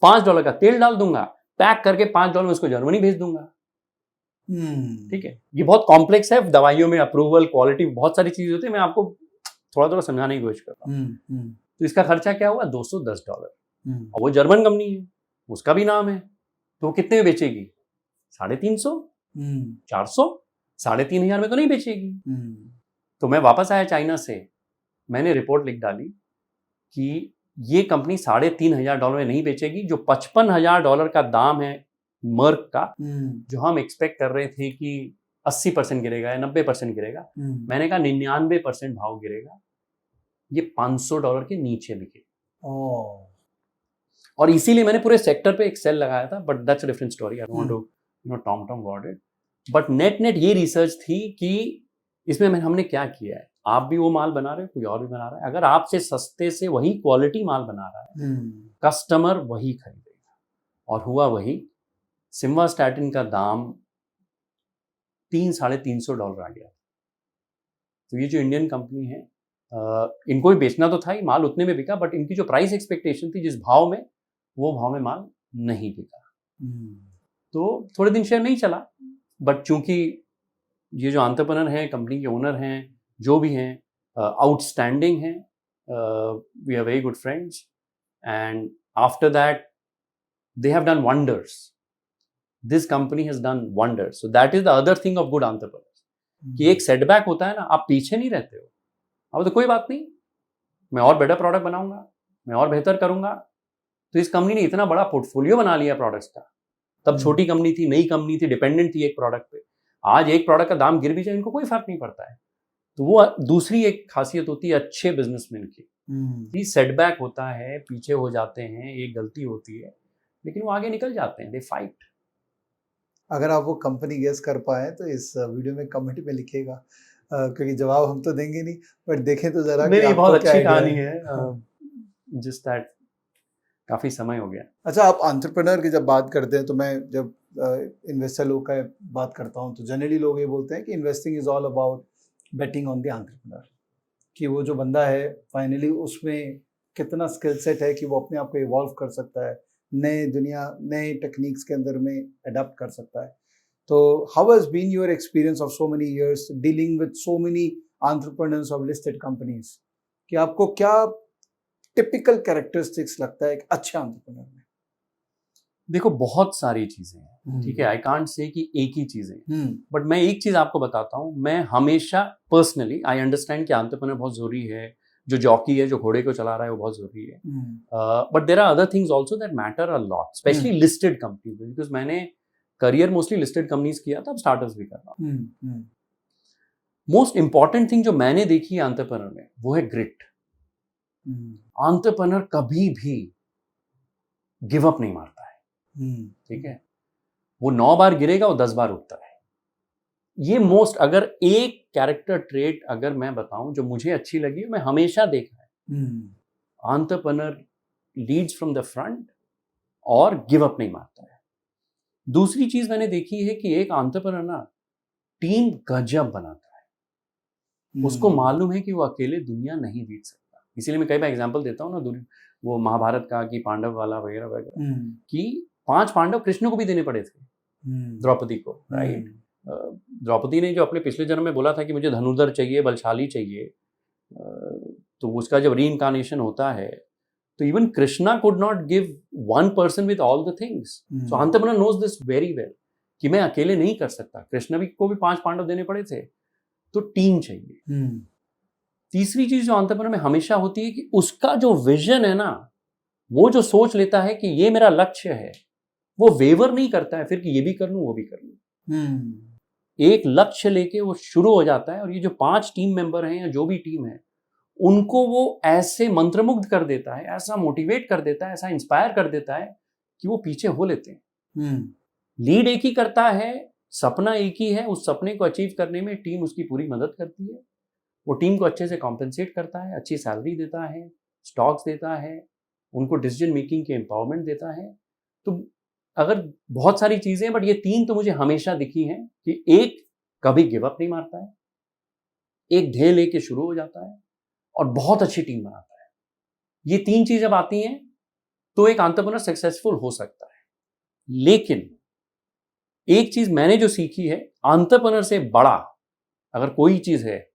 [SPEAKER 1] $5 का तेल डाल दूंगा, पैक करके $5 में उसको जर्मनी भेज दूंगा। ठीक है, ये बहुत कॉम्प्लेक्स है, दवाइयों में अप्रूवल, क्वालिटी, बहुत सारी चीजें होती है, मैं आपको थोड़ा थोड़ा समझाने की कोशिश कर रहा हूँ। तो इसका खर्चा क्या हुआ? $210। और वो जर्मन कंपनी है, उसका भी नाम है, तो वो कितने में बेचेगी? 350, 400। 3,500 में तो नहीं बेचेगी। तो मैं वापस आया चाइना से, मैंने रिपोर्ट लिख डाली कि ये कंपनी $3,500 में नहीं बेचेगी। जो $55,000 का दाम है मर्क का, जो हम एक्सपेक्ट कर रहे थे कि 80% गिरेगा या 90% गिरेगा, मैंने कहा 99% भाव गिरेगा, ये $500 के नीचे बिके। और इसीलिए मैंने पूरे सेक्टर पे एक सेल लगाया था, but that's a different story, I don't want to talk about it. But नेट ये रिसर्च थी कि इसमें हमने क्या किया है, आप भी वो माल बना रहे हो, कोई और भी बना रहा है, अगर आपसे सस्ते से वही क्वालिटी माल बना रहा है, कस्टमर वही खरीदेगा। और हुआ वही, सिम्वास्टैटिन का दाम $300-350 आ गया। तो ये जो इंडियन कंपनी है, इनको भी बेचना तो था ही, माल उतने में बिका, बट इनकी जो प्राइस एक्सपेक्टेशन थी जिस भाव में, वो भाव में माल नहीं बिका। तो थोड़े दिन शेयर नहीं चला, बट चूंकि ये जो एंटरप्रेन्योर हैं, कंपनी के ओनर हैं, जो भी हैं, आउटस्टैंडिंग हैं, we are very good friends, and after that they have done wonders. This company has done wonders. So that is the other thing of good entrepreneurs, कि एक सेटबैक होता है ना, आप पीछे नहीं रहते हो, अब तो कोई बात नहीं, मैं और बेटर प्रोडक्ट बनाऊंगा, मैं और बेहतर करूंगा। तो इस कंपनी ने इतना बड़ा पोर्टफोलियो बना लिया प्रोडक्ट्स का। तब छोटी कंपनी थी, नई कंपनी थी, डिपेंडेंट थी एक प्रोडक्ट पे। आज एक प्रोडक्ट का दाम गिर भी जाए, इनको कोई फर्क नहीं पड़ता है। तो वो दूसरी एक खासियत होती है अच्छे बिजनेसमैन की, सेटबैक होता है, पीछे हो जाते हैं, एक गलती होती है, लेकिन वो आगे निकल जाते हैं, दे फाइट।
[SPEAKER 2] अगर आप वो कंपनी गेस कर पाए तो इस वीडियो में कमेंट में लिखिएगा, क्योंकि जवाब हम तो देंगे नहीं, बट देखें तो जरा।
[SPEAKER 1] नहीं, बहुत अच्छी कहानी है, जिस दैट काफी समय हो गया।
[SPEAKER 2] अच्छा, आप एंटरप्रेन्योर की जब बात करते हैं, तो मैं जब इन्वेस्टर लोग का बात करता हूँ, तो जनरली लोग ये बोलते हैं कि investing is all about betting on the entrepreneur, कि वो जो बंदा है फाइनली उसमें कितना स्किल सेट है कि वो अपने आप को इवॉल्व कर सकता है, नए टेक्निक्स के अंदर में अडॉप्ट कर सकता है। तो how has been your experience of so many years dealing with so many entrepreneurs of listed companies, कि आपको क्या टिपिकल कैरेक्टरिस्टिक्स लगता है एक अच्छे एंटरप्रेन्योर में?
[SPEAKER 1] देखो, बहुत सारी चीजें हैं, ठीक है, आई कांट से कि एक ही चीजें, बट मैं एक चीज आपको बताता हूं। मैं हमेशा पर्सनली, आई अंडरस्टैंड कि एंटरप्रेन्योर बहुत जरूरी है, जो जॉकी है, जो घोड़े को चला रहा है, वो बहुत जरूरी है, but there are other things also that matter a lot, specially listed companies, because मैंने करियर मोस्टली लिस्टेड कंपनीज किया था, अब स्टार्टअप्स भी कर रहा हूं। मोस्ट इंपॉर्टेंट थिंग जो मैंने देखी है एंटरप्रेन्योर में, वो है ग्रिट। एंटरप्रेन्योर कभी भी गिव अप नहीं मारता है, ठीक है, वो 9 बार गिरेगा, वो 10 बार उठता है। ये मोस्ट, अगर एक कैरेक्टर ट्रेट अगर मैं बताऊं जो मुझे अच्छी लगी, मैं हमेशा देखा है, entrepreneur leads from the front और गिव अप नहीं मारता है। दूसरी चीज मैंने देखी है कि एक एंटरप्रेन्योर ना टीम गजब बनाता है, उसको मालूम है कि वो अकेले दुनिया नहीं जीत सकता। इसीलिए मैं कई बार एग्जांपल देता हूँ ना, वो महाभारत का कि पांडव वाला वगैरह वगैरह, कि 5 पांडव कृष्ण को भी देने पड़े थे, द्रौपदी को, राइट। द्रौपदी ने जो अपने पिछले जन्म में बोला था कि मुझे धनुर्धर चाहिए, बलशाली चाहिए, तो उसका जब रीइंकार्नेशन होता है, तो even Krishna could not give one person with all the things. So entrepreneur knows this very well कि मैं अकेले नहीं कर सकता। कृष्ण को भी 5 पांडव देने पड़े थे, तो टीम चाहिए। तीसरी चीज जो एंटरप्रेन्योर में हमेशा होती है कि उसका जो विजन है ना, वो जो सोच लेता है कि ये मेरा लक्ष्य है, वो वेवर नहीं करता है फिर कि ये भी कर लूं, वो भी कर लूं। एक लक्ष्य लेके वो शुरू हो जाता है, और ये जो 5 टीम मेंबर हैं या जो भी टीम है, उनको वो ऐसे मंत्रमुग्ध कर देता है, ऐसा मोटिवेट कर देता है, ऐसा इंस्पायर कर देता है कि वो पीछे हो लेते हैं। लीड एक ही करता है, सपना एक ही है, उस सपने को अचीव करने में टीम उसकी पूरी मदद करती है। वो टीम को अच्छे से कॉम्पेंसेट करता है, अच्छी सैलरी देता है, स्टॉक्स देता है, उनको डिसीजन मेकिंग के एम्पावरमेंट देता है। तो अगर बहुत सारी चीजें, बट ये 3 तो मुझे हमेशा दिखी हैं कि एक कभी गिव अप नहीं मारता है, एक ध्येय लेके शुरू हो जाता है, और बहुत अच्छी टीम बनाता है। ये 3 चीज जब आती हैं तो एक एंटरप्रेन्योर सक्सेसफुल हो सकता है। लेकिन एक चीज मैंने जो सीखी है, एंटरप्रेन्योर से बड़ा अगर कोई चीज है,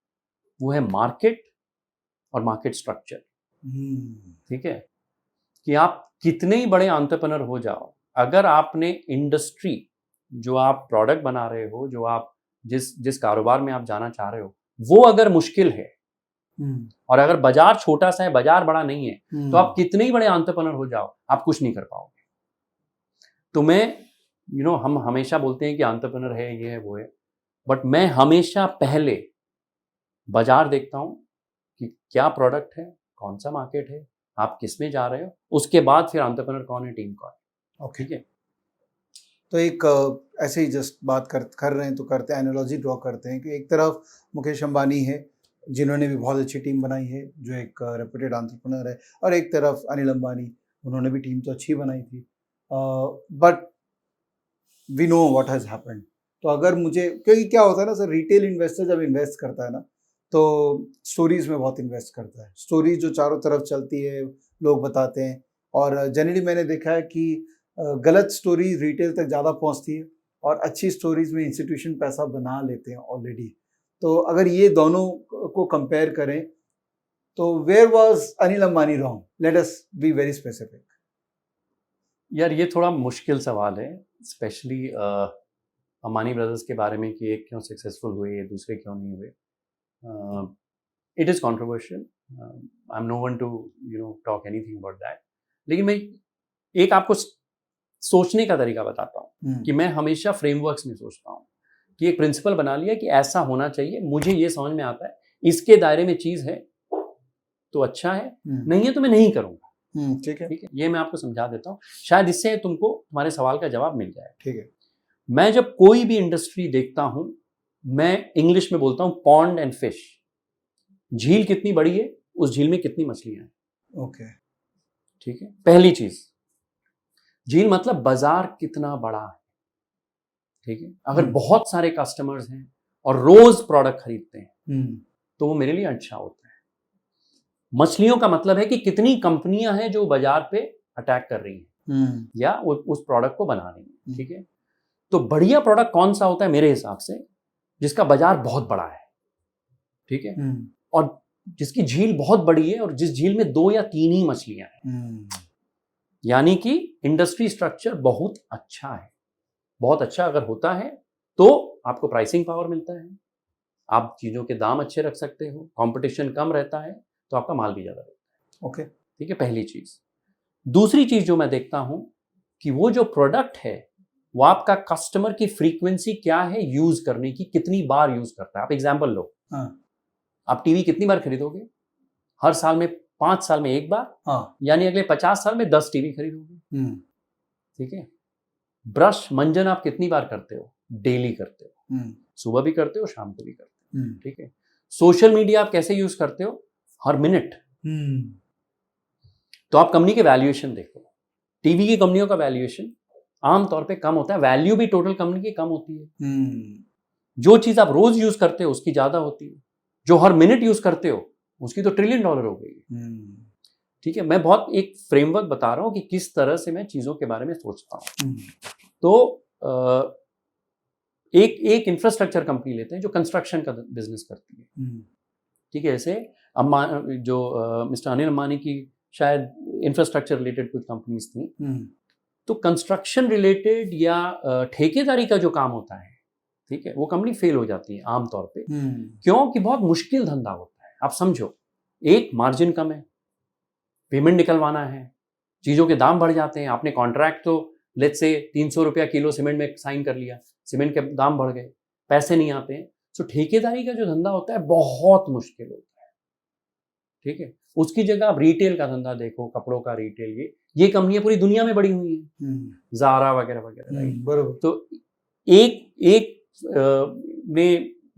[SPEAKER 1] वो है मार्केट और मार्केट स्ट्रक्चर। ठीक है, कि आप कितने ही बड़े एंटरप्रेन्योर हो जाओ, अगर आपने इंडस्ट्री, जो आप प्रोडक्ट बना रहे हो, जो आप जिस कारोबार में आप जाना चाह रहे हो वो अगर मुश्किल है और अगर बाजार छोटा सा है, बाजार बड़ा नहीं है, तो आप कितने ही बड़े एंटरप्रेन्योर हो जाओ, आप कुछ नहीं कर पाओगे। तो मैं हम हमेशा बोलते हैं कि एंटरप्रेन्योर है, ये है, वो है, बट मैं हमेशा पहले बाजार देखता हूं कि क्या प्रोडक्ट है, कौन सा मार्केट है, आप किस में जा रहे हो, उसके बाद फिर एंटरप्रेन्योर कौन है, टीम कौन है।
[SPEAKER 2] ओके,
[SPEAKER 1] ठीक है।
[SPEAKER 2] तो एक ऐसे ही जस्ट बात कर रहे हैं तो करते हैं, एनालॉजी ड्रॉ करते हैं कि एक तरफ मुकेश अंबानी है जिन्होंने भी बहुत अच्छी टीम बनाई है, जो एक रेप्यूटेड एंटरप्रेन्योर है, और एक तरफ अनिल अंबानी, उन्होंने भी टीम तो अच्छी बनाई थी, but we know what has happened. तो अगर मुझे, क्योंकि क्या होता है ना सर, रिटेल इन्वेस्टर जब इन्वेस्ट करता है ना तो स्टोरीज में बहुत इन्वेस्ट करता है, स्टोरीज जो चारों तरफ चलती है, लोग बताते हैं, और जनरली मैंने देखा है कि गलत स्टोरी रिटेल तक ज़्यादा पहुंचती है और अच्छी स्टोरीज में इंस्टीट्यूशन पैसा बना लेते हैं ऑलरेडी। तो अगर ये दोनों को कंपेयर करें तो where was Anil Ambani wrong? Let us be very specific.
[SPEAKER 1] यार ये थोड़ा मुश्किल सवाल है, स्पेशली अंबानी ब्रदर्स के बारे में कि एक क्यों सक्सेसफुल हुए, दूसरे क्यों नहीं हुए। It is controversial, I am no one to talk anything about that. लेकिन मैं एक आपको सोचने का तरीका बताता हूँ कि मैं हमेशा फ्रेमवर्क्स में सोचता हूँ कि एक प्रिंसिपल बना लिया कि ऐसा होना चाहिए, मुझे ये समझ में आता है, इसके दायरे में चीज़ है तो अच्छा है, नहीं है तो मैं नहीं करूँगा।
[SPEAKER 2] ठीक है,
[SPEAKER 1] ये मैं आपको समझा देता हूँ, शायद इससे तुमको तुम्हारे सवाल का जवाब मिल जाए।
[SPEAKER 2] ठीक है।
[SPEAKER 1] मैं जब कोई भी इंडस्ट्री देखता हूँ, मैं इंग्लिश में बोलता हूँ पॉन्ड एंड फिश। झील कितनी बड़ी है, उस झील में कितनी मछलियां हैं।
[SPEAKER 2] ओके,
[SPEAKER 1] ठीक है। पहली चीज, झील मतलब बाजार कितना बड़ा है। ठीक है। अगर बहुत सारे कस्टमर्स हैं और रोज प्रोडक्ट खरीदते हैं तो वो मेरे लिए अच्छा होता है। मछलियों का मतलब है कि कितनी कंपनियां हैं जो बाजार पे अटैक कर रही हैं या उस प्रोडक्ट को बना रही हैं। ठीक है। तो बढ़िया प्रोडक्ट कौन सा होता है मेरे हिसाब से, जिसका बाजार बहुत बड़ा है। ठीक है। और जिसकी झील बहुत बड़ी है और जिस झील में 2 या 3 ही मछलियां हैं, यानी कि इंडस्ट्री स्ट्रक्चर बहुत अच्छा है। बहुत अच्छा अगर होता है तो आपको प्राइसिंग पावर मिलता है, आप चीजों के दाम अच्छे रख सकते हो, कंपटीशन कम रहता है तो आपका माल भी ज्यादा रहता है।
[SPEAKER 2] ओके,
[SPEAKER 1] ठीक है, पहली चीज। दूसरी चीज जो मैं देखता हूं कि वो जो प्रोडक्ट है वो आपका कस्टमर की फ्रीक्वेंसी क्या है यूज करने की, कितनी बार यूज करता है। आप एग्जाम्पल लो, आप टीवी कितनी बार खरीदोगे? हर साल में 5 साल में एक बार, यानी अगले 50 साल में 10 टीवी खरीदोगे। ठीक है। ब्रश मंजन आप कितनी बार करते हो? डेली करते हो, सुबह भी करते हो, शाम को भी करते हो। ठीक है। सोशल मीडिया आप कैसे यूज करते हो? हर मिनट। तो आप कंपनी के वैल्यूएशन देखो, टीवी की कंपनियों का वैल्यूएशन आमतौर पे कम होता है, वैल्यू भी टोटल कंपनी की कम होती है। जो चीज आप रोज यूज करते हो उसकी ज्यादा होती है, जो हर मिनट यूज करते हो उसकी तो $1 ट्रिलियन हो गई। ठीक है। मैं बहुत एक फ्रेमवर्क बता रहा हूं कि किस तरह से मैं चीजों के बारे में सोचता हूं। तो एक इंफ्रास्ट्रक्चर कंपनी लेते हैं जो कंस्ट्रक्शन का बिजनेस करती है। ठीक है। जैसे मिस्टर अनिल अंबानी की शायद इंफ्रास्ट्रक्चर रिलेटेड कुछ कंपनीज थी। तो कंस्ट्रक्शन रिलेटेड या ठेकेदारी का जो काम होता है, ठीक है, वो कंपनी फेल हो जाती है आमतौर पे। क्योंकि बहुत मुश्किल धंधा होता है। आप समझो, एक मार्जिन कम है, पेमेंट निकलवाना है, चीजों के दाम बढ़ जाते हैं। आपने कॉन्ट्रैक्ट तो लेट्स से 300 रुपया किलो सीमेंट में साइन कर लिया, सीमेंट के दाम बढ़ गए, पैसे नहीं आते हैं। तो ठेकेदारी का जो धंधा होता है बहुत मुश्किल होता है। ठीक है। उसकी जगह आप रिटेल का धंधा देखो, कपड़ों का रिटेल, ये कंपनियां पूरी दुनिया में बड़ी हुई हैं, ज़ारा वगैरह वगैरह।
[SPEAKER 2] बरोबर।
[SPEAKER 1] तो एक ने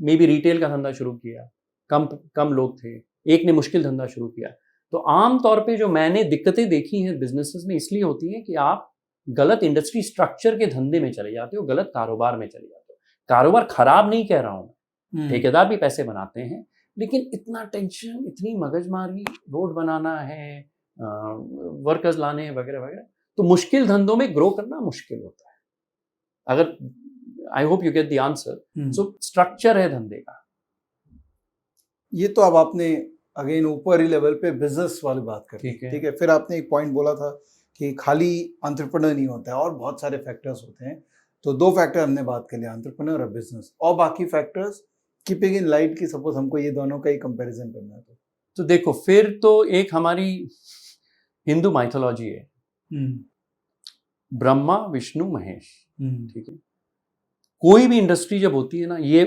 [SPEAKER 1] मे बी रिटेल का धंधा शुरू किया, कम लोग थे, एक ने मुश्किल धंधा शुरू किया। तो आमतौर पे जो मैंने दिक्कतें देखी हैं बिजनेसेस में इसलिए होती हैं कि आप गलत इंडस्ट्री स्ट्रक्चर के धंधे में चले जाते हो, गलत कारोबार में चले जाते हो। कारोबार खराब नहीं कह रहा हूं मैं, ठेकेदार भी पैसे बनाते हैं, लेकिन इतना टेंशन, इतनी मगजमारी, रोड बनाना है, वर्कर्स लाने हैं वगैरह वगैरह, तो मुश्किल धंधों में ग्रो करना मुश्किल होता है। अगर I hope you get the answer. So structure है धंधे का।
[SPEAKER 2] ये तो अब आपने अगेन ऊपर ही लेवल पे बिजनेस वाली बात करी। ठीक है। फिर आपने एक पॉइंट बोला था कि खाली एंटरप्रेन्योर नहीं होता है और बहुत सारे फैक्टर्स होते हैं। तो 2 फैक्टर हमने बात कर लिया, एंटरप्रेन्योर और बिजनेस, और बाकी फैक्टर्स कीपिंग इन लाइट की सपोज हमको ये दोनों का ही कंपैरिजन करना है
[SPEAKER 1] तो देखो फिर तो एक हमारी हिंदू माइथोलॉजी है, ब्रह्मा विष्णु महेश, ठीक है। कोई भी इंडस्ट्री जब होती है ना, ये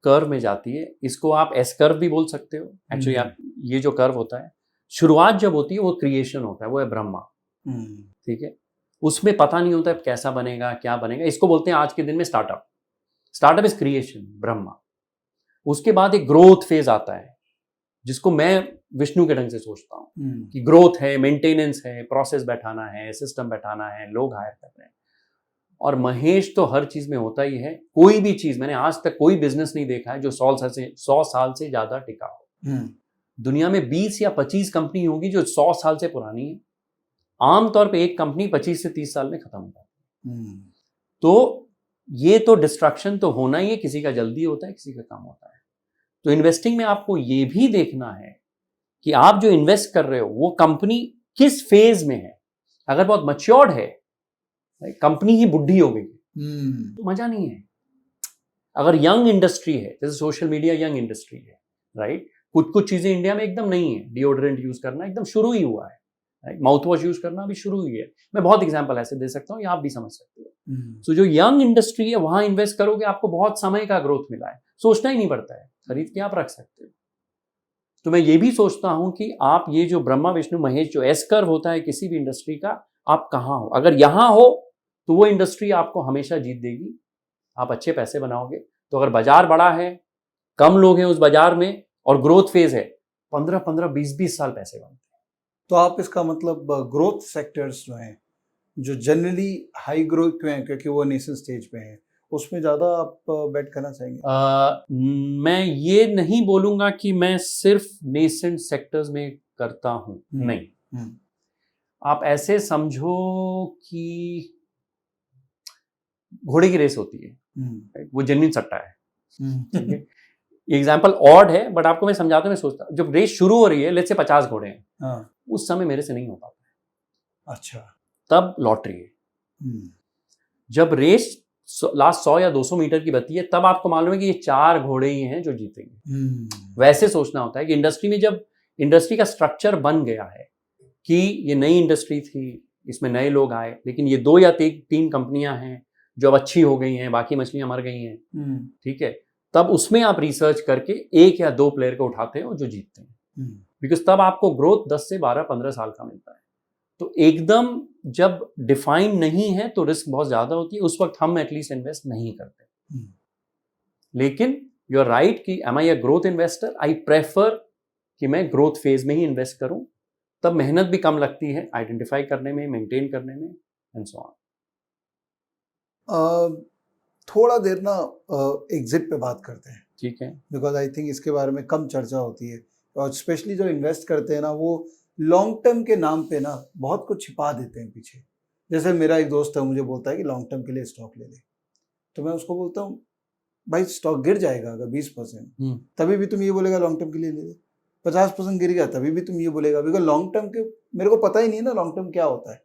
[SPEAKER 1] कर्व में जाती है, इसको आप एस कर्व भी बोल सकते हो। एक्चुअली आप ये जो कर्व होता है, शुरुआत जब होती है वो क्रिएशन होता है, वो है ब्रह्मा, ठीक है। उसमें पता नहीं होता है कैसा बनेगा क्या बनेगा, इसको बोलते हैं आज के दिन में startup. Startup is creation, Brahma. उसके बाद एक ग्रोथ फेज आता है, जिसको मैं विष्णु के ढंग से सोचता हूँ कि ग्रोथ है, मेंटेनेंस है, प्रोसेस बैठाना है, सिस्टम बैठाना है, लोग हायर कर रहे हैं। और महेश तो हर चीज में होता ही है। कोई भी चीज, मैंने आज तक कोई बिजनेस नहीं देखा है जो 100 साल से ज्यादा टिका हो। दुनिया में 20 या 25 कंपनी होगी जो 100 साल से पुरानी है। आमतौर पे एक कंपनी 25 से 30 साल में खत्म हो जाती है। तो ये तो डिस्ट्रक्शन तो होना ही है, किसी का जल्दी होता है, किसी का कम होता है। तो इन्वेस्टिंग में आपको ये भी देखना है कि आप जो इन्वेस्ट कर रहे हो वो कंपनी किस फेज में है। अगर बहुत मैच्योर्ड है, कंपनी ही बुढ़ी हो गई, तो मजा नहीं है। अगर यंग इंडस्ट्री है, जैसे सोशल मीडिया यंग इंडस्ट्री है, राइट। कुछ चीजें इंडिया में एकदम नहीं है। डिओड्रेंट यूज करना एकदम शुरू ही हुआ है, राइट। माउथ वॉश यूज करना अभी शुरू हुई है। मैं बहुत एग्जांपल ऐसे दे सकता हूँ, या आप भी समझ सकते हो। तो जो यंग इंडस्ट्री है वहां इन्वेस्ट करोगे, आपको बहुत समय का ग्रोथ मिला है, सोचना ही नहीं पड़ता है, खरीद के आप रख सकते हो। तो मैं ये भी सोचता हूं कि आप ये जो ब्रह्मा विष्णु महेश जो एस कर्व होता है किसी भी इंडस्ट्री का, आप कहां हो। अगर यहां हो तो वो इंडस्ट्री आपको हमेशा जीत देगी, आप अच्छे पैसे बनाओगे। तो अगर बाजार बड़ा है, कम लोग हैं उस बाजार में, और ग्रोथ फेज है, 15-15, 20-20 साल पैसे बनते हैं।
[SPEAKER 2] तो आप इसका मतलब ग्रोथ सेक्टर्स जो हैं, जो जनरली हाई ग्रोथ पे हैं क्योंकि वो नेशन स्टेज पे हैं, उसमें ज़्यादा आप बेट करना चाहेंगे?
[SPEAKER 1] मैं ये नहीं बोलूंगा कि मैं सिर्फ नेसेंट सेक्टर्स में करता हूं, नहीं। आप ऐसे समझो कि घोड़े की रेस होती है, वो जेन्युइन सट्टा है। एग्जाम्पल ऑड है, बट आपको मैं समझाता हूं, मैं सोचता हूं जब रेस शुरू हो रही है, लेट्स से 50 घोड़े हैं, उस समय मेरे से नहीं हो पाता।
[SPEAKER 2] अच्छा,
[SPEAKER 1] तब लॉटरी है। जब रेस लास्ट 100 या 200 मीटर की बत्ती है, तब आपको मालूम है कि ये 4 घोड़े ही हैं जो जीतेंगे। वैसे सोचना होता है कि इंडस्ट्री में जब इंडस्ट्री का स्ट्रक्चर बन गया है कि ये नई इंडस्ट्री थी, इसमें नए लोग आए, लेकिन ये 2 या 3 कंपनियां हैं जो अब अच्छी हो गई हैं, बाकी मछलियां मर गई हैं, ठीक है। तब उसमें आप रिसर्च करके 1 या 2 प्लेयर को उठाते हो जो जीतते हैं, बिकॉज तब आपको ग्रोथ 10 से 12-15 साल का मिलता है। तो एकदम जब डिफाइन नहीं है तो रिस्क बहुत ज्यादा होती है, उस वक्त हम एटलीस्ट इन्वेस्ट नहीं करते। लेकिन यू आर राइट कि am I a growth investor, I prefer कि मैं ग्रोथ फेज में ही इन्वेस्ट करूं, तब मेहनत भी कम लगती है आइडेंटिफाई करने में, मेंटेन करने में, एंड सो ऑन।
[SPEAKER 2] थोड़ा देर ना एग्जिट पे बात करते हैं,
[SPEAKER 1] ठीक है,
[SPEAKER 2] बिकॉज आई थिंक इसके बारे में कम चर्चा होती है, और स्पेशली जो इन्वेस्ट करते हैं ना, वो लॉन्ग टर्म के नाम पे ना बहुत कुछ छिपा देते हैं पीछे। जैसे मेरा एक दोस्त है, मुझे बोलता है कि लॉन्ग टर्म के लिए स्टॉक ले ले, तो मैं उसको बोलता हूँ भाई स्टॉक गिर जाएगा अगर 20%, तभी भी तुम ये बोलेगा लॉन्ग टर्म के लिए ले ले। 50% गिर गया तभी भी तुम ये बोलेगा, बिकॉज लॉन्ग टर्म के मेरे को पता ही नहीं है ना लॉन्ग टर्म क्या होता है।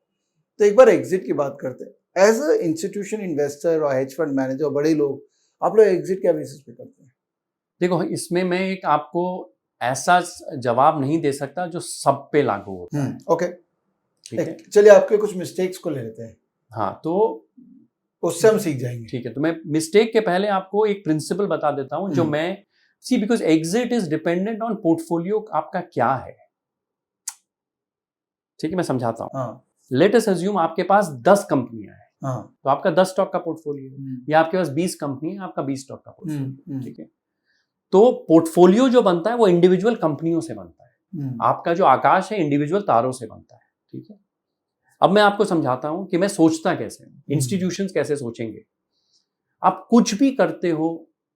[SPEAKER 2] तो एक बार एग्जिट की बात करते हैं। एज अ इंस्टीट्यूशन इन्वेस्टर और हेज फंड मैनेजर, बड़े लोग, आप लोग एग्जिट क्या बेसिस पे करते हैं?
[SPEAKER 1] देखो, इसमें मैं एक आपको ऐसा जवाब नहीं दे सकता जो सब पे लागू होता है।
[SPEAKER 2] ओके, ठीक है, चलिए आपके कुछ मिस्टेक्स को ले लेते हैं।
[SPEAKER 1] हाँ, तो
[SPEAKER 2] उससे हम सीख जाएंगे।
[SPEAKER 1] ठीक है, तो मैं मिस्टेक के पहले आपको एक प्रिंसिपल बता देता हूं जो मैं see, because exit is dependent on portfolio आपका क्या है। ठीक है, मैं समझाता हूँ। लेट अस अज्यूम आपके पास 10 कंपनियां हैं, तो आपका 10 स्टॉक का पोर्टफोलियो है, या आपके पास 20 कंपनी है, आपका 20 स्टॉक का पोर्टफोलियो। ठीक है, तो पोर्टफोलियो जो बनता है वो इंडिविजुअल कंपनियों से बनता है। आपका जो आकाश है इंडिविजुअल तारों से बनता है। ठीक है, अब मैं आपको समझाता हूं कि मैं सोचता कैसे हूं, इंस्टीट्यूशंस कैसे सोचेंगे। आप कुछ भी करते हो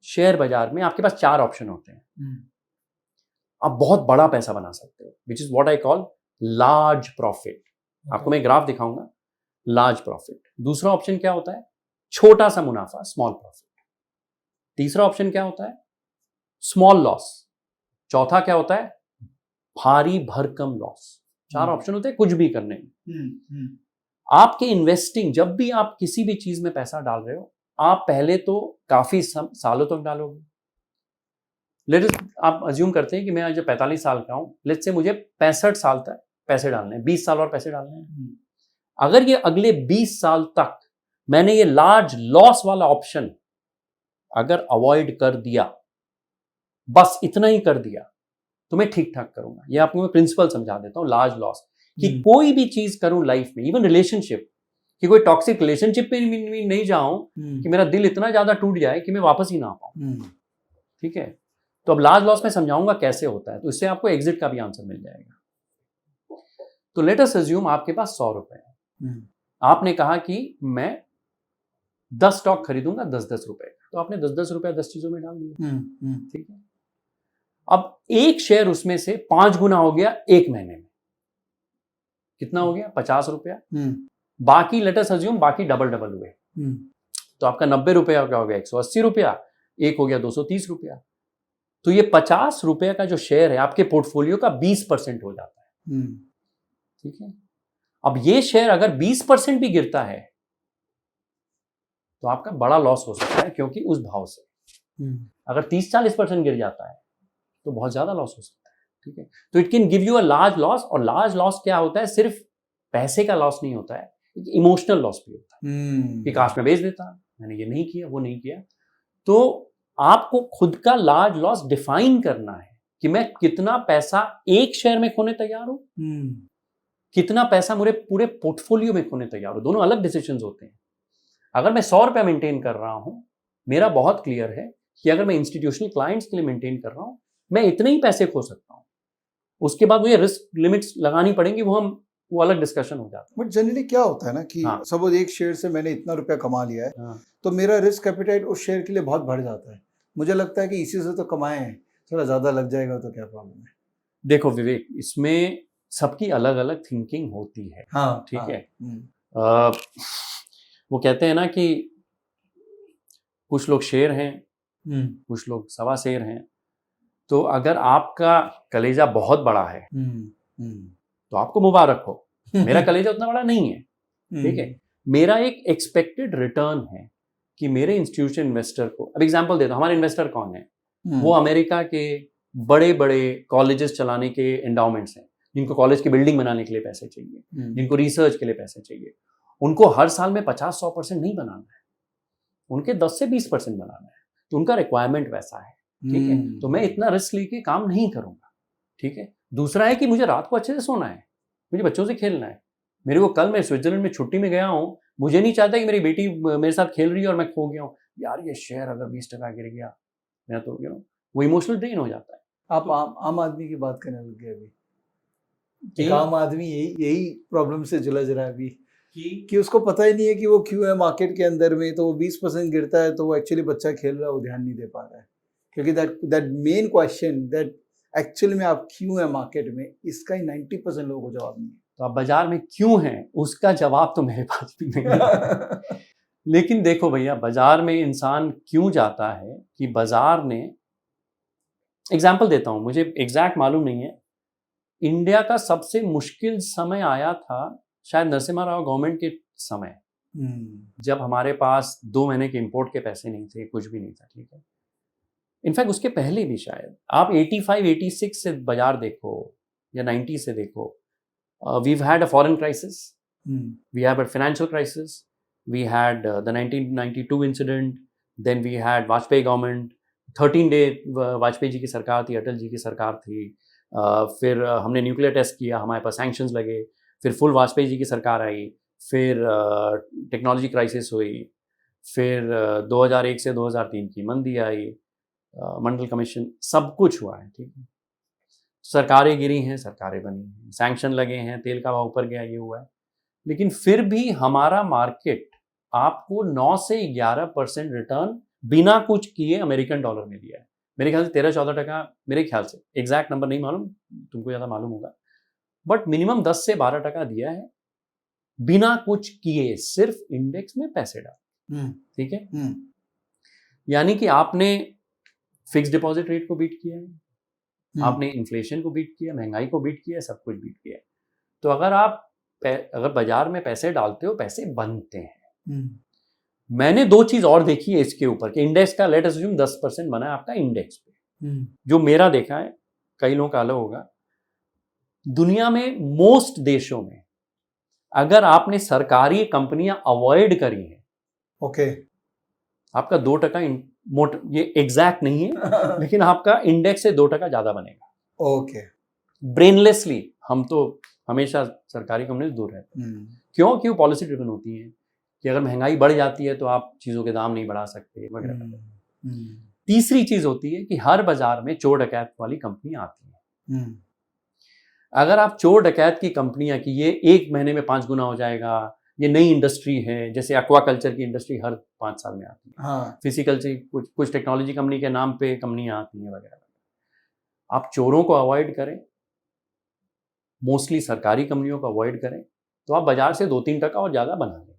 [SPEAKER 1] शेयर बाजार में, आपके पास 4 ऑप्शन होते हैं। आप बहुत बड़ा पैसा बना सकते हो, which is what I call large profit. आपको मैं ग्राफ दिखाऊंगा, लार्ज प्रॉफिट। दूसरा ऑप्शन क्या होता है? छोटा सा मुनाफा, स्मॉल प्रॉफिट। तीसरा ऑप्शन क्या होता है? Small loss. चौथा क्या होता है? भारी भरकम लॉस। 4 ऑप्शन होते हैं कुछ भी करने में। आपके इन्वेस्टिंग, जब भी आप किसी भी चीज में पैसा डाल रहे हो, आप पहले तो काफी सालों तक डालोगे। आप अज्यूम करते हैं कि मैं जब 45 साल का हूं, लेट्स से मुझे 65 साल तक पैसे डालने हैं, 20 साल और पैसे डालने हैं। अगर ये अगले 20 साल तक मैंने ये लार्ज लॉस वाला ऑप्शन अगर अवॉइड कर दिया, बस इतना ही कर दिया, तो मैं ठीक ठाक करूंगा। ये आपको मैं प्रिंसिपल समझा देता हूं, लार्ज लॉस, कि कोई भी चीज करूं लाइफ में, इवन रिलेशनशिप, कि कोई टॉक्सिक रिलेशनशिप में नहीं जाऊं कि मेरा दिल इतना ज्यादा टूट जाए कि मैं वापस ही ना आ पाऊं। ठीक है, तो अब लार्ज लॉस में समझाऊंगा कैसे होता है, तो इससे आपको एग्जिट का भी आंसर मिल जाएगा। तो लेट अस अज्यूम आपके पास 100 रुपए है, आपने कहा कि मैं 10 स्टॉक खरीदूंगा 10-10 रुपए का, तो आपने 10-10 रुपए 10 चीजों में डाल दिया। ठीक है, अब एक शेयर उसमें से 5 गुना हो गया एक महीने में, कितना हो गया? 50 रुपया। बाकी लेट अस अज्यूम बाकी डबल हुए, तो आपका 90 रुपया क्या हो गया? 180 रुपया, एक हो गया 230 रुपया। तो ये 50 रुपया का जो शेयर है आपके पोर्टफोलियो का 20% हो जाता है। ठीक है, अब ये शेयर अगर 20% भी गिरता है तो आपका बड़ा लॉस हो सकता है, क्योंकि उस भाव से अगर 30-40% गिर जाता है तो बहुत ज्यादा लॉस हो सकता है। ठीक है, तो it can give you a large loss. और लार्ज लॉस क्या होता है? सिर्फ पैसे का लॉस नहीं होता है, इमोशनल लॉस भी होता है कि काश मैं बेच देता, मैंने ये नहीं किया, वो नहीं किया। तो आपको खुद का लार्ज लॉस डिफाइन करना है कि मैं कितना पैसा एक शेयर में खोने तैयार हूं, कितना पैसा मुझे पूरे पोर्टफोलियो में खोने तैयार हूं। दोनों अलग डिसीजंस होते हैं। अगर मैं 100 रुपया मेंटेन कर रहा हूं, मेरा बहुत क्लियर है कि अगर मैं इंस्टीट्यूशनल क्लाइंट्स के लिए मेंटेन कर रहा हूं, मैं इतने ही पैसे खो सकता हूं। उसके बाद मुझे रिस्क लिमिट्स लगानी पड़ेंगी, वो अलग डिस्कशन हो जाता है।
[SPEAKER 2] बट जनरली क्या होता है ना कि सपोज एक शेयर से मैंने इतना रुपया कमा लिया है, तो मेरा रिस्क एपेटाइट उस शेयर के लिए बहुत बढ़ जाता है। मुझे लगता है कि इसी से तो कमाए हैं, थोड़ा ज्यादा लग जाएगा तो क्या प्रॉब्लम है?
[SPEAKER 1] देखो विवेक, इसमें सबकी अलग अलग थिंकिंग होती है। ठीक है, वो कहते हैं ना कि कुछ लोग शेर हैं, कुछ लोग सवा शेर हैं। तो अगर आपका कलेजा बहुत बड़ा है तो आपको मुबारक हो, मेरा कलेजा उतना बड़ा नहीं है। ठीक है, मेरा एक एक्सपेक्टेड रिटर्न है कि मेरे इंस्टीट्यूशन इन्वेस्टर को, अब एग्जांपल देता हूं, हमारे इन्वेस्टर कौन है? वो अमेरिका के बड़े बड़े कॉलेजेस चलाने के एंडाउमेंट्स हैं, जिनको कॉलेज की बिल्डिंग बनाने के लिए पैसे चाहिए, जिनको रिसर्च के लिए पैसे चाहिए। उनको हर साल में 50-100% नहीं बनाना है, उनके 10 से 20% बनाना है। तो उनका रिक्वायरमेंट वैसा है। ठीक है, तो मैं इतना रिस्क लेके काम नहीं करूंगा। ठीक है, दूसरा है कि मुझे रात को अच्छे से सोना है, मुझे बच्चों से खेलना है। मेरे को कल मैं स्विट्जरलैंड में छुट्टी में गया हूँ, मुझे नहीं चाहता कि मेरी बेटी मेरे साथ खेल रही है और मैं खो गया हूँ, यार ये शेयर अगर 20% गिर गया, मैं तो वो इमोशनल ड्रेन हो जाता है।
[SPEAKER 2] आप आम आदमी की बात करने लग गए अभी। एक आम आदमी यही प्रॉब्लम से जूझ रहा है अभी कि उसको पता ही नहीं है कि वो क्यों है मार्केट के अंदर में। तो वो 20% गिरता है तो वो एक्चुअली बच्चा खेल रहा है, वो ध्यान नहीं दे पा रहा है, क्योंकि that main question that actually में आप क्यों है मार्केट में, इसका ही 90% लोगों को जवाब नहीं है।
[SPEAKER 1] तो आप बाजार में क्यों हैं, उसका जवाब तो मेरे पास भी नहीं है। लेकिन देखो भैया, बाजार में इंसान क्यों जाता है कि बाजार ने, एग्जाम्पल देता हूं, मुझे एग्जैक्ट मालूम नहीं है, इंडिया का सबसे मुश्किल समय आया था शायद नरसिम्हा राव गवर्नमेंट के समय, जब हमारे पास 2 महीने के इंपोर्ट के पैसे नहीं थे, कुछ भी नहीं था। ठीक है, इनफैक्ट उसके पहले भी शायद आप 85-86 से बाजार देखो या 90 से देखो, we've had a foreign crisis, we have a financial crisis, we had the 1992 incident, then we had Vajpayee government, 13 day Vajpayee ji की सरकार थी, अटल जी की सरकार थी, फिर हमने न्यूक्लियर टेस्ट किया, हमारे पास सैंक्शंस लगे, फिर फुल वाजपेयी जी की सरकार आई, फिर टेक्नोलॉजी क्राइसिस हुई, फिर 2001 से 2003 की मंदी आई, मंडल कमीशन, सब कुछ हुआ है। ठीक है, सरकारें गिरी हैं, सरकारें बनी हैं, सैंक्शन लगे हैं, तेल का भाव ऊपर गया, ये हुआ है। लेकिन फिर भी हमारा मार्केट आपको 9 से 11% रिटर्न बिना कुछ किए अमेरिकन डॉलर में दिया है। मेरे ख्याल से 13-14%, मेरे ख्याल से, एग्जैक्ट नंबर नहीं मालूम, तुमको ज़्यादा मालूम होगा, बट मिनिमम 10 से 12% दिया है बिना कुछ किए, सिर्फ इंडेक्स में पैसे डाल। ठीक है, यानी कि आपने फिक्स डिपॉजिट रेट को बीट किया है, आपने इन्फ्लेशन को बीट किया, महंगाई को बीट किया, सब कुछ बीट किया। तो अगर आप अगर बाजार में पैसे डालते हो पैसे बनते हैं। मैंने 2 चीज और देखी है इसके ऊपर कि इंडेक्स का लेट अज्यूम 10% बना है आपका इंडेक्स पे, जो मेरा देखा है, कई लोगों का अलग होगा। दुनिया में मोस्ट देशों में अगर आपने सरकारी कंपनियां अवॉइड करी हैं,
[SPEAKER 2] ओके,
[SPEAKER 1] आपका 2% ये एग्जैक्ट नहीं है लेकिन आपका इंडेक्स से 2% ज्यादा बनेगा।
[SPEAKER 2] ओके,
[SPEAKER 1] ब्रेनलेसली हम तो हमेशा सरकारी कंपनी से दूर रहते हैं। क्यों पॉलिसी ड्रिवन होती है कि अगर महंगाई बढ़ जाती है तो आप चीजों के दाम नहीं बढ़ा सकते वगैरह। तीसरी चीज होती है कि हर बाजार में चोर डकैत वाली कंपनी आती है। अगर आप चोर डकैत की कंपनियां कि ये 1 महीने में 5 गुना हो जाएगा, ये नई इंडस्ट्री है, जैसे एक्वाकल्चर की इंडस्ट्री हर 5 साल में आती है,
[SPEAKER 2] हाँ,
[SPEAKER 1] फिजिकल से कुछ टेक्नोलॉजी कंपनी के नाम पे कंपनियां आती हैं वगैरह। आप चोरों को अवॉइड करें, मोस्टली सरकारी कंपनियों को अवॉइड करें, तो आप बाजार से 2-3% और ज्यादा बना लें।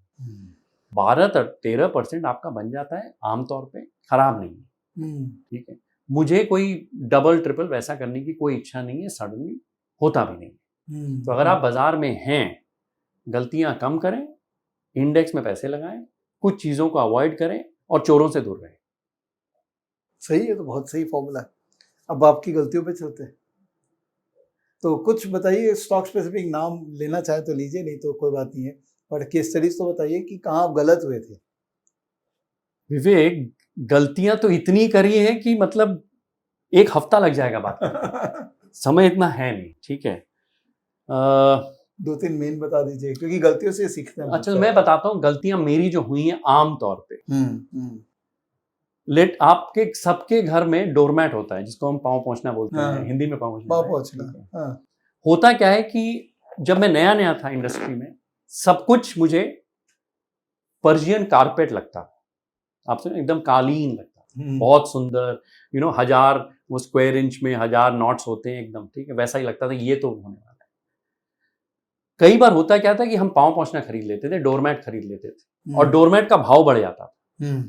[SPEAKER 1] 12-13% आपका बन जाता है, आमतौर पे खराब नहीं है। ठीक है, मुझे कोई डबल ट्रिपल वैसा करने की कोई इच्छा नहीं है, सडनली होता भी नहीं। तो अगर आप बाजार में हैं, गलतियां कम करें, इंडेक्स में पैसे लगाएं, कुछ चीजों को अवॉइड करें और चोरों से दूर रहें।
[SPEAKER 2] सही है, तो बहुत सही फॉर्मूला है। अब आपकी गलतियों पे चलते हैं, तो कुछ बताइए, स्टॉक स्पेसिफिक नाम लेना चाहे तो लीजिए, नहीं तो कोई बात नहीं है, पर केस स्टडीज तो बताइए कि कहाँ आप गलत हुए थे।
[SPEAKER 1] विवेक, गलतियां तो इतनी करी है कि मतलब 1 हफ्ता लग जाएगा बात समय इतना है नहीं। ठीक है,
[SPEAKER 2] 2-3 मेन बता दीजिए, क्योंकि गलतियों से सीखते हैं।
[SPEAKER 1] अच्छा, मैं बताता हूँ गलतियां मेरी जो हुई हैं आम तौर पे। आपके सबके घर में डोरमैट होता है, जिसको हम पाँव पोंछना बोलते हैं, हिंदी में पाँव पोंछना। होता क्या है कि जब मैं नया नया था इंडस्ट्री में, सब कुछ मुझे पर्शियन कारपेट लगता था, आपसे एकदम कालीन लगता था, बहुत सुंदर, 1000 वो स्क्वायर इंच में 1000 नॉट्स होते हैं एकदम, ठीक है, वैसा ही लगता था, ये तो होने वाला है। कई बार होता क्या था कि हम पाँव पोंछना खरीद लेते थे, डोरमैट खरीद लेते थे, और डोरमैट का भाव बढ़ जाता था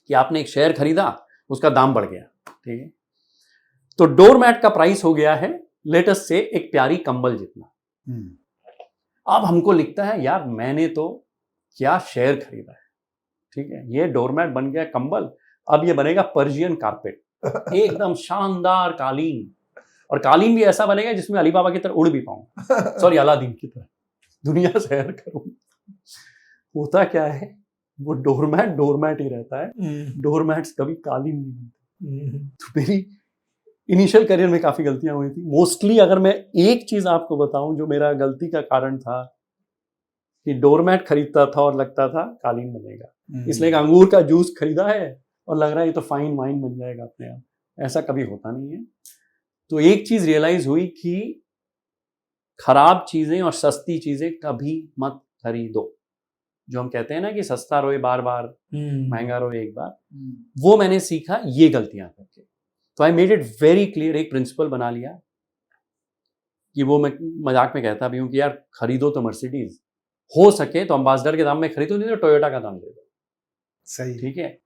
[SPEAKER 1] कि आपने एक शेयर खरीदा, उसका दाम बढ़ गया। ठीक है, तो डोरमैट का प्राइस हो गया है लेटेस्ट से एक प्यारी कंबल जितना। अब हमको लिखता है यार मैंने तो क्या शेयर खरीदा है, ठीक है, ये डोरमैट बन गया कंबल, अब ये बनेगा पर्शियन कारपेट, एकदम शानदार कालीन, और कालीन भी ऐसा बनेगा जिसमें अली बाबा की तरह उड़ भी पाऊं, सॉरी अलादीन की तरह दुनिया सैर करूं। होता क्या है, वो डोरमैट ही रहता है, डोरमैट्स कभी कालीन नहीं बनते। तो मेरी इनिशियल करियर में काफी गलतियां हुई थी। मोस्टली अगर मैं एक चीज आपको बताऊं जो मेरा गलती का कारण था, कि डोरमैट खरीदता था और लगता था कालीन बनेगा, इसलिए एक अंगूर का जूस खरीदा है और लग रहा है ये तो फाइन वाइन बन जाएगा अपने आप, ऐसा कभी होता नहीं है। तो एक चीज रियलाइज हुई कि खराब चीजें और सस्ती चीजें कभी मत खरीदो। जो हम कहते हैं ना कि सस्ता रोए बार बार, महंगा रोए एक बार, वो मैंने सीखा ये गलतियां करके। तो I made it very clear, एक प्रिंसिपल बना लिया कि वो मैं मजाक में कहता भी हूँ कि यार खरीदो तो मर्सिडीज, हो सके तो अम्बासडर के दाम में खरीदो, नहीं तो टोयोटा का दाम दे दो।
[SPEAKER 2] सही,
[SPEAKER 1] ठीक है,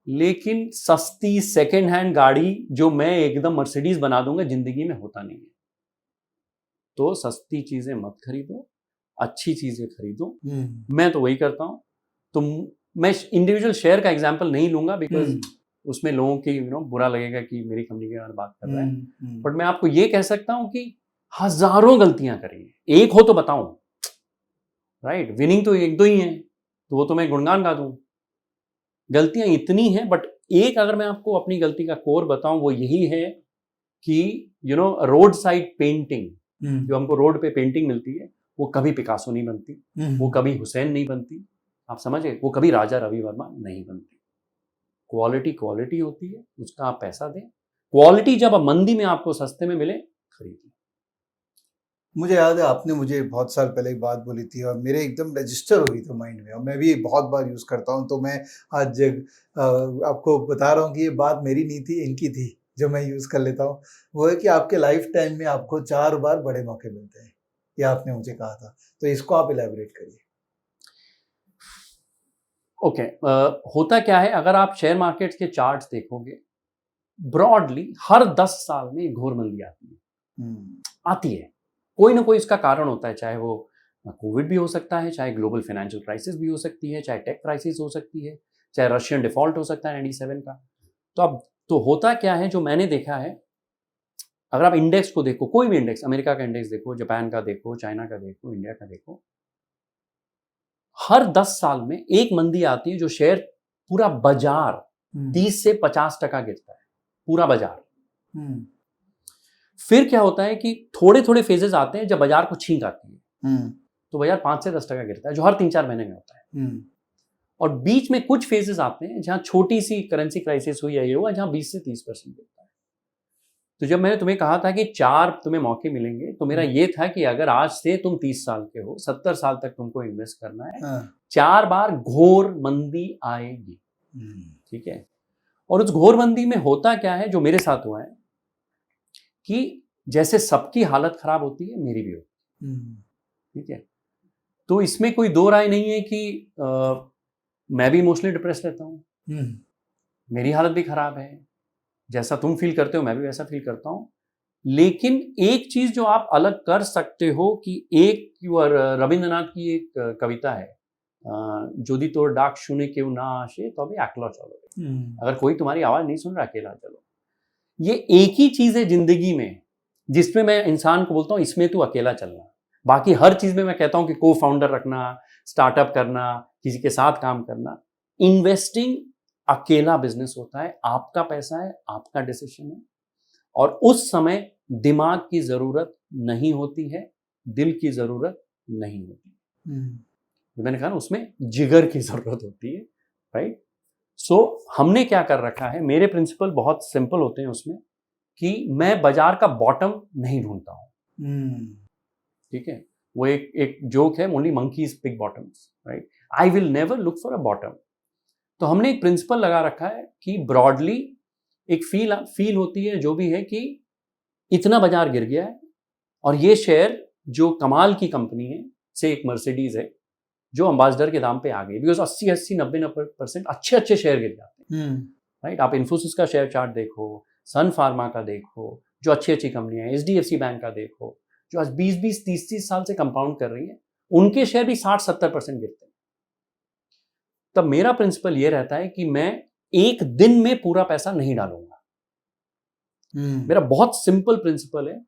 [SPEAKER 1] लेकिन सस्ती सेकेंड हैंड गाड़ी जो मैं एकदम मर्सिडीज बना दूंगा, जिंदगी में होता नहीं है। तो सस्ती चीजें मत खरीदो, अच्छी चीजें खरीदो। मैं तो वही करता हूं। तो मैं इंडिविजुअल शेयर का एग्जांपल नहीं लूंगा, बिकॉज उसमें लोगों की बुरा लगेगा कि मेरी कंपनी के बारे में बात कर रहा है। बट मैं आपको ये कह सकता हूं कि हजारों गलतियां करी, एक हो तो बताऊं, राइट, विनिंग तो 1-2 ही है, तो वो तो मैं गुणगान गा दूं। गलतियां इतनी हैं, बट एक अगर मैं आपको अपनी गलती का कोर बताऊं, वो यही है कि रोड साइड पेंटिंग, जो हमको रोड पे पेंटिंग मिलती है, वो कभी पिकासो नहीं बनती, वो कभी हुसैन नहीं बनती, आप समझे, वो कभी राजा रवि वर्मा नहीं बनती। क्वालिटी होती है, उसका आप पैसा दें। क्वालिटी जब मंदी में आपको सस्ते में मिले, खरीदिए।
[SPEAKER 2] मुझे याद है आपने मुझे बहुत साल पहले एक बात बोली थी और मेरे एकदम रजिस्टर हो गई थी माइंड में, और मैं भी बहुत बार यूज़ करता हूँ। तो मैं आज आपको बता रहा हूँ कि ये बात मेरी नहीं थी, इनकी थी, जो मैं यूज़ कर लेता हूँ। वो है कि आपके लाइफ टाइम में आपको 4 बार बड़े मौके मिलते हैं, ये आपने मुझे कहा था, तो इसको आप इलैबोरेट करिए।
[SPEAKER 1] ओके, होता क्या है, अगर आप शेयर मार्केट के चार्ट्स देखोगे, ब्रॉडली हर 10 साल में घोर मंदी आती है, कोई ना कोई इसका कारण होता है, चाहे वो कोविड भी हो सकता है, चाहे ग्लोबल फाइनेंशियल क्राइसिस भी हो सकती है, चाहे टेक क्राइसिस हो सकती है, चाहे रशियन डिफॉल्ट हो सकता है 97 का। तो अब तो होता क्या है, जो मैंने देखा है, अगर आप इंडेक्स को देखो, कोई भी इंडेक्स, अमेरिका का इंडेक्स देखो, जापान का देखो, चाइना का देखो, इंडिया का देखो, हर 10 साल में एक मंदी आती है जो शेयर पूरा बाजार 30 से 50% गिरता है, पूरा बाजार। फिर क्या होता है कि थोड़े थोड़े फेजेस आते हैं जब बाजार को छींक आती है, तो बाजार 5 से 10% गिरता है, जो हर 3-4 महीने में होता है। और बीच में कुछ फेजेस आते हैं जहां छोटी सी करेंसी क्राइसिस हुई है, ये हुआ, जहां 20 से 30% गिरता है। तो जब मैंने तुम्हें कहा था कि 4 तुम्हें मौके मिलेंगे, तो मेरा ये था कि अगर आज से तुम 30 साल के हो, 70 साल तक तुमको इन्वेस्ट करना है, 4 बार घोर मंदी आएगी। ठीक है। और उस घोर मंदी में होता क्या है, जो मेरे साथ हुआ है, कि जैसे सबकी हालत खराब होती है, मेरी भी होती है। ठीक है। तो इसमें कोई दो राय नहीं है कि मैं भी इमोशनली डिप्रेस रहता हूं, मेरी हालत भी खराब है, जैसा तुम फील करते हो मैं भी वैसा फील करता हूं। लेकिन एक चीज जो आप अलग कर सकते हो कि एक रविंद्रनाथ की एक कविता है, जोदी तोड़ डाक शुने क्यों ना आशे तो अभी अकेला चलो, अगर कोई तुम्हारी आवाज नहीं सुन रहा, अकेला चलो। ये एक ही चीज है जिंदगी में जिसमें मैं इंसान को बोलता हूं इसमें तू अकेला चलना। बाकी हर चीज में मैं कहता हूं कि को फाउंडर रखना, स्टार्टअप करना, किसी के साथ काम करना। इन्वेस्टिंग अकेला बिजनेस होता है, आपका पैसा है, आपका डिसीजन है, और उस समय दिमाग की जरूरत नहीं होती है, दिल की जरूरत नहीं होती है। मैंने कहा ना, उसमें जिगर की जरूरत होती है, राइट। सो हमने क्या कर रखा है, मेरे प्रिंसिपल बहुत सिंपल होते हैं उसमें, कि मैं बाजार का बॉटम नहीं ढूंढता हूं। ठीक है। वो एक जोक है, only monkeys pick bottoms, right. I will never look for a bottom. तो हमने एक प्रिंसिपल लगा रखा है कि ब्रॉडली एक फील होती है, जो भी है, कि इतना बाजार गिर गया है और ये शेयर जो कमाल की कंपनी है, से एक मर्सिडीज है, जो अंबासडर के दाम पे आ गई, बिकॉज 80-90% अच्छे शेयर गिर जाते हैं, राइट। आप इन्फोसिस का शेयर चार्ट देखो, सन फार्मा का देखो, जो अच्छी कंपनियां हैं, HDFC बैंक का देखो, जो आज 20-20, 30-30 साल से कंपाउंड कर रही है, उनके शेयर भी 60-70% गिरते हैं। तब मेरा प्रिंसिपल ये रहता है कि मैं एक दिन में पूरा पैसा नहीं डालूंगा। मेरा बहुत सिंपल प्रिंसिपल है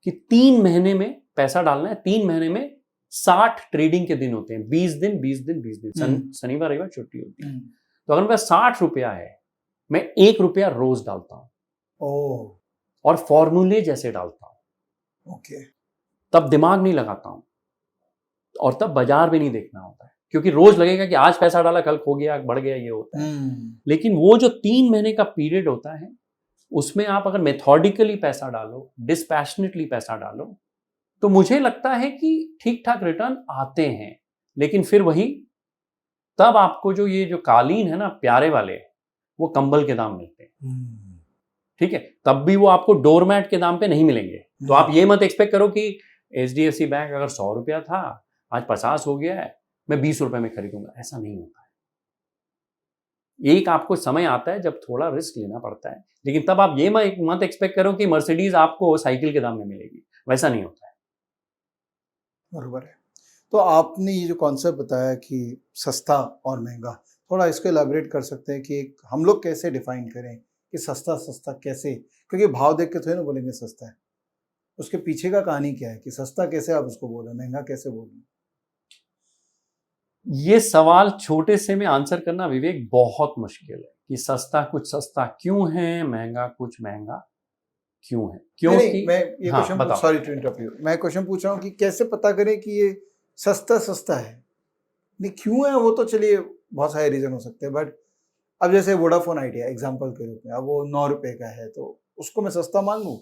[SPEAKER 1] कि 3 महीने में पैसा डालना है। 3 महीने में 60 ट्रेडिंग के दिन होते हैं, 20 दिन 20 दिन 20 दिन, शनिवार रविवार छुट्टी होती है। तो अगर मेरा 60 रुपया है, मैं 1 रुपया रोज डालता हूं, और फॉर्मूले जैसे डालता हूं। तब दिमाग नहीं लगाता हूं, और तब बाजार भी नहीं देखना होता है, क्योंकि रोज लगेगा कि आज पैसा डाला, कल खो गया, बढ़ गया, ये होता है। लेकिन वो जो 3 महीने का पीरियड होता है, उसमें आप अगर मेथोडिकली पैसा डालो, डिस्पैशनेटली पैसा डालो, तो मुझे लगता है कि ठीक ठाक रिटर्न आते हैं। लेकिन फिर वही, तब आपको जो ये जो कालीन है ना प्यारे वाले, वो कंबल के दाम मिलते हैं। ठीक है। तब भी वो आपको डोरमैट के दाम पे नहीं मिलेंगे। तो आप ये मत एक्सपेक्ट करो कि HDFC बैंक अगर 100 रुपया था, आज 50 हो गया है, मैं 20 रुपए में खरीदूंगा, ऐसा नहीं होता है। एक आपको समय आता है जब थोड़ा रिस्क लेना पड़ता है, लेकिन तब आप ये मत एक्सपेक्ट करो कि मर्सिडीज आपको साइकिल के दाम में मिलेगी, वैसा नहीं होता है।
[SPEAKER 3] बराबर है। तो आपने ये जो कॉन्सेप्ट बताया कि सस्ता और महंगा, थोड़ा इसको एलैबोरेट कर सकते हैं कि हम लोग कैसे डिफाइन करें कि सस्ता कैसे, क्योंकि भाव देख के थोड़ी ना बोलेंगे सस्ता है, उसके पीछे का कहानी क्या है कि सस्ता कैसे आप उसको बोलें, महंगा कैसे बोलें।
[SPEAKER 1] ये सवाल छोटे से में आंसर करना विवेक बहुत मुश्किल है कि सस्ता कुछ सस्ता क्यों है, महंगा कुछ महंगा क्यों है। क्योंकि
[SPEAKER 3] मैं ये question, sorry to interrupt you, मैं क्वेश्चन पूछ रहा हूँ कि कैसे पता करें कि ये सस्ता है, नहीं क्यों है, वो तो चलिए बहुत सारे रीजन हो सकते हैं, बट अब जैसे वोडाफोन आइडिया एग्जांपल के रूप में, अब वो 9 रुपए का है, तो उसको मैं सस्ता मान लूँ।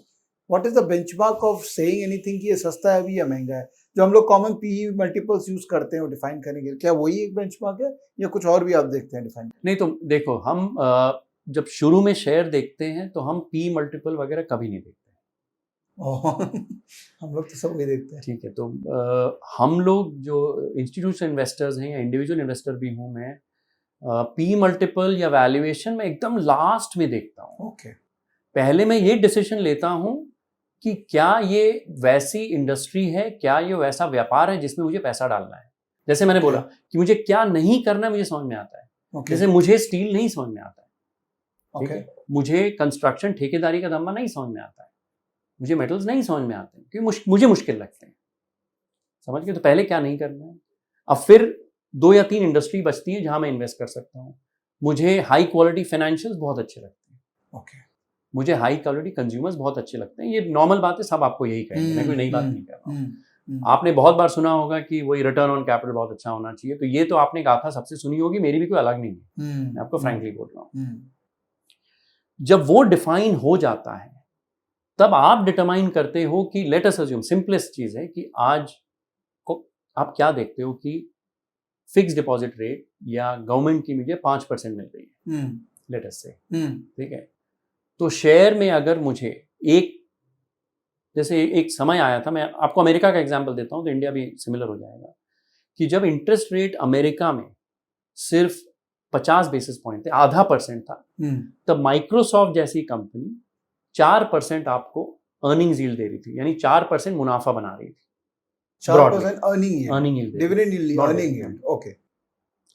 [SPEAKER 3] What is the benchmark of saying anything कि ये सस्ता है अभी या महंगा है? जो हम लोग कॉमन PE मल्टीपल्स यूज करते हैं वो डिफाइन करेंगे, क्या वही एक बेंचमार्क है या कुछ और भी आप देखते हैं डिफाइन?
[SPEAKER 1] नहीं, तो देखो, हम जब शुरू में शेयर देखते हैं तो हम PE मल्टीपल वगैरह कभी नहीं देखते।
[SPEAKER 3] हम लोग तो सब वही देखते हैं।
[SPEAKER 1] ठीक है। तो हम लोग जो इंस्टीट्यूशनल इन्वेस्टर्स हैं या इंडिविजुअल इन्वेस्टर भी हूँ मैं, PE मल्टीपल या वैल्यूएशन में एकदम लास्ट में देखता हूँ।
[SPEAKER 3] ओके।
[SPEAKER 1] पहले मैं ये डिसीजन लेता हूँ कि क्या ये वैसी इंडस्ट्री है, क्या ये वैसा व्यापार है जिसमें मुझे पैसा डालना है। जैसे मैंने बोला कि मुझे क्या नहीं करना है मुझे समझ में आता है। जैसे मुझे स्टील नहीं समझ में आता है, ठीक है, मुझे कंस्ट्रक्शन ठेकेदारी का धंधा नहीं समझ में आता है, मुझे मेटल्स नहीं समझ में आते हैं क्योंकि मुझे मुश्किल लगते हैं, समझ गए। तो पहले क्या नहीं करना है, अब फिर 2 या 3 इंडस्ट्री बचती है जहां मैं इन्वेस्ट कर सकता हूं। मुझे हाई क्वालिटी फाइनेंशियल्स बहुत अच्छे लगते हैं, मुझे हाई क्वालिटी कंज्यूमर्स बहुत अच्छे लगते हैं। ये नॉर्मल बात है, सब आपको यही कहेंगे, मैं कोई नई बात नहीं कर रहा हूँ। आपने बहुत बार सुना होगा कि वही रिटर्न ऑन कैपिटल बहुत अच्छा होना चाहिए, तो ये तो आपने गाथा सबसे सुनी होगी, मेरी भी कोई अलग नहीं है, मैं आपको फ्रैंकली बोल रहा हूँ। जब वो डिफाइन हो जाता है तब आप डिटरमाइन करते हो कि लेट अस अज्यूम, सिंपलेस्ट चीज है कि आज को आप क्या देखते हो कि फिक्स डिपॉजिट रेट या गवर्नमेंट की मुझे 5% मिल रही है, लेट अस से, ठीक है। तो शेयर में अगर मुझे जैसे एक समय आया था, मैं आपको अमेरिका का एग्जांपल देता हूं तो इंडिया भी सिमिलर हो जाएगा, कि जब इंटरेस्ट रेट अमेरिका में सिर्फ 50 बेसिस पॉइंट थे, 0.5% था, तब माइक्रोसॉफ्ट जैसी कंपनी 4% आपको अर्निंग्स यील्ड दे रही थी, यानी 4% मुनाफा बना रही थी।
[SPEAKER 3] 4% earning yield,
[SPEAKER 1] dividend
[SPEAKER 3] yield, earning yield, okay,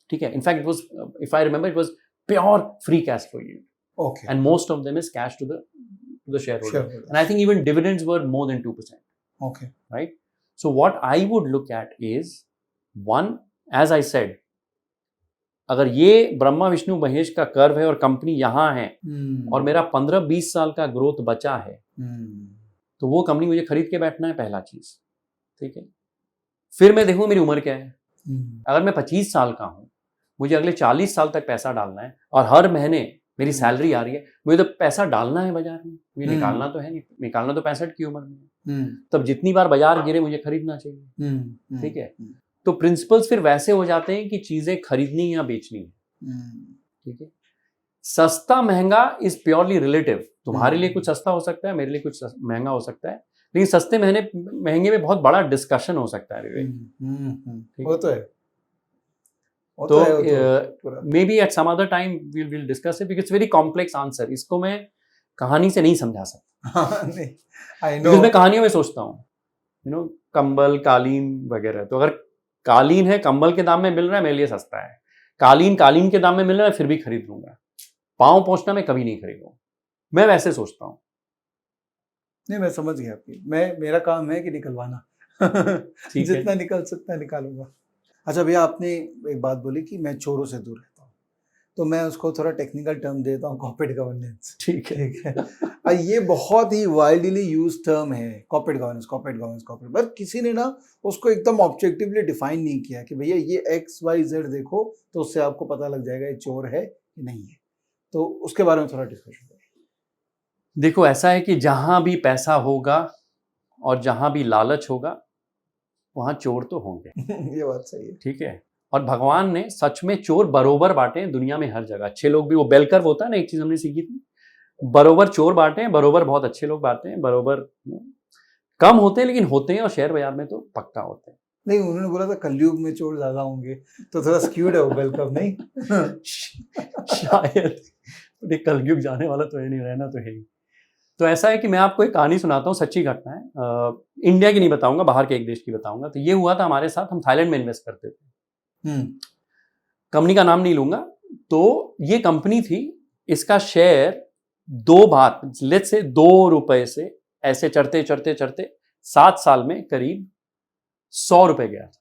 [SPEAKER 1] ठीक है। In fact it was, if I remember, it was pure free cash flow yield, okay, and most of them is cash to the shareholder. And I think even dividends were more than 2%.
[SPEAKER 3] Okay.
[SPEAKER 1] Right? So what I would look at is, one, as I said, अगर ये ब्रह्मा विष्णु महेश का curve है और company यहां है और मेरा 15-20 साल का ग्रोथ बचा है, तो वो कंपनी मुझे खरीद के बैठना है, पहला चीज, ठीक है। फिर मैं देखूं मेरी उम्र क्या है। अगर मैं 25 साल का हूं, मुझे अगले 40 साल तक पैसा डालना है और हर महीने मेरी सैलरी आ रही है, मुझे तो पैसा डालना है बाजार में, मुझे निकालना तो है नहीं, निकालना तो 65 की उम्र में है, तब जितनी बार बाजार गिरे मुझे खरीदना चाहिए, ठीक है। तो प्रिंसिपल्स फिर वैसे हो जाते हैं कि चीजें खरीदनी या बेचनी है, ठीक है। सस्ता महंगा इज प्योरली रिलेटिव, तुम्हारे लिए कुछ सस्ता हो सकता है, मेरे लिए कुछ महंगा हो सकता है, लेकिन सस्ते महंगे में बहुत बड़ा डिस्कशन हो सकता है।
[SPEAKER 3] वो तो है।
[SPEAKER 1] तो maybe at some other time we'll discuss it because it's very complex answer. इसको मैं कहानी से नहीं समझा सकता। because मैं कहानियों में सोचता हूँ, कंबल, कालीन वगैरह। तो अगर कालीन है, कंबल के दाम में मिल रहा है, मेरे लिए सस्ता है। कालीन के दाम में मिल रहा है, फिर भी खरीद लूंगा। पाँव पोंछना मैं कभी नहीं खरीदूंगा, मैं वैसे सोचता हूँ।
[SPEAKER 3] नहीं, मैं समझ गया आपकी। मेरा काम है कि निकलवाना जितना निकल सकता है निकालूंगा। अच्छा भैया, आपने एक बात बोली कि मैं चोरों से दूर रहता हूँ, तो मैं उसको थोड़ा टेक्निकल टर्म देता हूँ, कॉर्पोरेट गवर्नेंस।
[SPEAKER 1] ठीक है।
[SPEAKER 3] ये बहुत ही वाइडली यूज टर्म है, कॉर्पोरेट गवर्नेंस। पर किसी ने ना उसको एकदम ऑब्जेक्टिवली डिफाइन नहीं किया कि भैया ये XYZ देखो तो उससे आपको पता लग जाएगा ये चोर है कि नहीं है। तो उसके बारे में थोड़ा डिस्कशन करें।
[SPEAKER 1] देखो, ऐसा है कि जहां भी पैसा होगा और जहां भी लालच होगा वहां चोर तो होंगे।
[SPEAKER 3] ये बात सही है,
[SPEAKER 1] ठीक है। और भगवान ने सच में चोर बरोबर बांटे हैं दुनिया में हर जगह। अच्छे लोग भी, वो बेल कर्व होता है ना, एक चीज हमने सीखी थी, बरोबर चोर बांटे हैं, बरोबर बहुत अच्छे लोग बांटे हैं, बरोबर कम होते हैं लेकिन होते हैं, और शेयर बाजार में तो पक्का होते हैं।
[SPEAKER 3] नहीं, उन्होंने बोला था कलयुग में चोर ज्यादा होंगे, तो थोड़ा स्क्यूड है वो बेल कर्व, नहीं?
[SPEAKER 1] शायद कलयुग जाने वाला तो है नहीं, रहना तो है ही। तो ऐसा है कि मैं आपको एक कहानी सुनाता हूँ, सच्ची घटना है, इंडिया की नहीं बताऊंगा, बाहर के एक देश की बताऊंगा। तो ये हुआ था हमारे साथ, हम थाईलैंड में इन्वेस्ट करते थे, कंपनी का नाम नहीं लूंगा। तो ये कंपनी थी, इसका शेयर 2 बार, लेट्स से 2 रुपए से ऐसे चढ़ते 7 साल में करीब 100 रुपए गया था।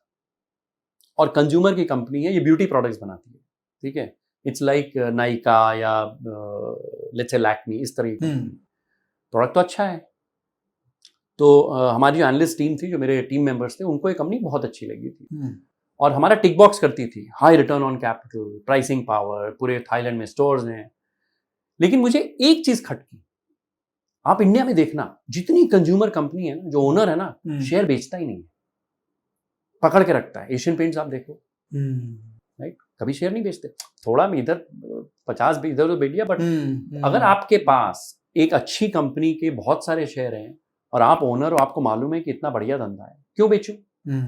[SPEAKER 1] और कंज्यूमर की कंपनी है, ये ब्यूटी प्रोडक्ट्स बनाती है, ठीक है। इट्स लाइक नाइका या लेट्स से लैक्मी, इस तरह की प्रोडक्ट तो अच्छा है। तो हमारी जो एनालिस्ट टीम थी, जो मेरे टीम मेंबर्स थे, उनको ये कंपनी बहुत अच्छी लगी थी और हमारा टिक बॉक्स करती थी, high return on capital, pricing power, पूरे थाईलैंड में स्टोर्स हैं। लेकिन मुझे एक चीज खटकी, आप इंडिया में देखना, जितनी कंज्यूमर कंपनी है ना, जो ओनर है ना, शेयर बेचता ही नहीं है, पकड़ के रखता है। एशियन पेंट्स आप देखो, राइट, कभी शेयर नहीं बेचते। थोड़ा में इधर 50 भी इधर तो बेच दिया, बट अगर आपके पास एक अच्छी कंपनी के बहुत सारे शेयर हैं और आप ओनर हो, आपको मालूम है कि इतना बढ़िया धंधा है, क्यों बेचूं?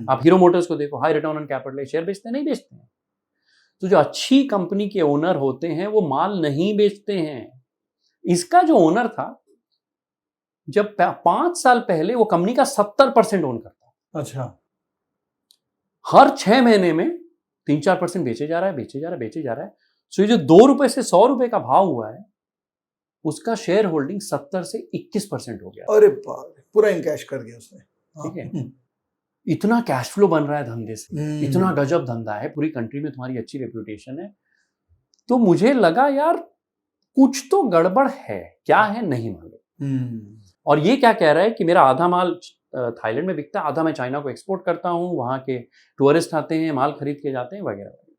[SPEAKER 1] आप हीरो मोटर्स को देखो, high return on capital, share बेचते हैं? नहीं बेचते हैं। तो जो अच्छी कंपनी के ओनर होते हैं वो माल नहीं बेचते हैं। इसका जो ओनर था जब 5 साल पहले वो कंपनी का 70% ओन करता।
[SPEAKER 3] अच्छा।
[SPEAKER 1] हर 6 महीने में 3-4% बेचे जा रहा है। सो ये जो 2 रुपए से 100 रुपए का भाव हुआ है, उसका शेयर होल्डिंग 70 से 21% हो गया।
[SPEAKER 3] अरे बाप रे, पूरा इनकैश कर दिया उसने।
[SPEAKER 1] ठीक है, इतना कैश फ्लो बन रहा है धंधे से, इतना गजब धंधा है, पूरी कंट्री में तुम्हारी अच्छी रेप्यूटेशन है। तो मुझे लगा यार कुछ तो गड़बड़ है, क्या है नहीं मालूम। और ये क्या कह रहा है कि मेरा आधा माल थाईलैंड में बिकता है, आधा मैं चाइना को एक्सपोर्ट करता हूँ, वहाँ के टूरिस्ट आते हैं, माल खरीद के जाते हैं वगैरह वगैरह।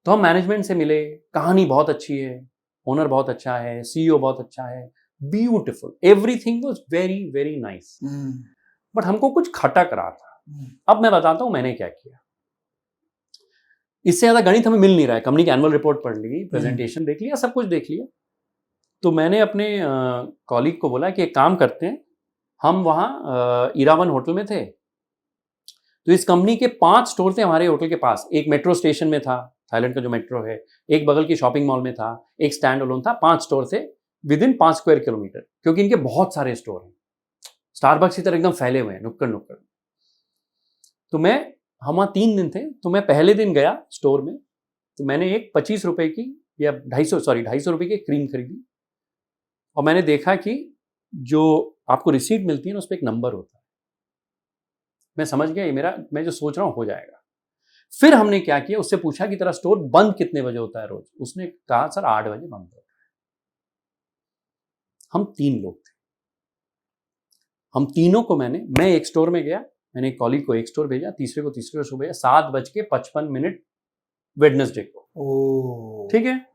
[SPEAKER 1] तो हम मैनेजमेंट से मिले, कहानी बहुत अच्छी है, ओनर बहुत अच्छा है, सीईओ बहुत अच्छा है, beautiful, everything was very very nice. But हमको कुछ खटक रहा था। अब मैं बताता हूँ मैंने क्या किया। इससे ज्यादा गणित हमें मिल नहीं रहा है। कंपनी की एनुअल रिपोर्ट पढ़ ली, प्रेजेंटेशन देख लिया, सब कुछ देख लिया। तो मैंने अपने कॉलीग को बोला कि एक काम करते हैं, हम वहाँ इरावन होटल में थे, तो इस कंपनी के 5 स्टोर थे हमारे होटल के पास। एक मेट्रो स्टेशन में था, थाईलैंड का जो मेट्रो है, एक बगल की शॉपिंग मॉल में था, एक स्टैंड अलोन था। 5 स्टोर थे विद इन 5 स्क्वायर किलोमीटर, क्योंकि इनके बहुत सारे स्टोर हैं, स्टारबक्स की तरह एकदम फैले हुए हैं नुक्कड़ नुक्कड़। तो हम वहाँ 3 दिन थे, तो मैं पहले दिन गया स्टोर में, तो मैंने एक 25 रुपए की या 250 रुपए की क्रीम खरीदी। और मैंने देखा कि जो आपको रिसीट मिलती है ना, उस पर एक नंबर होता है। मैं समझ गया ये मैं जो सोच रहा हूँ हो जाएगा। फिर हमने क्या किया, उससे पूछा कि तेरा स्टोर बंद कितने बजे होता है रोज। उसने कहा सर 8 बजे बंद होता है। हम 3 लोग थे, हम तीनों को मैं एक स्टोर में गया, मैंने एक कॉलीग को एक स्टोर भेजा, तीसरे को स्टोर भेजा, 7:55 वेडनेसडे को। ठीक है,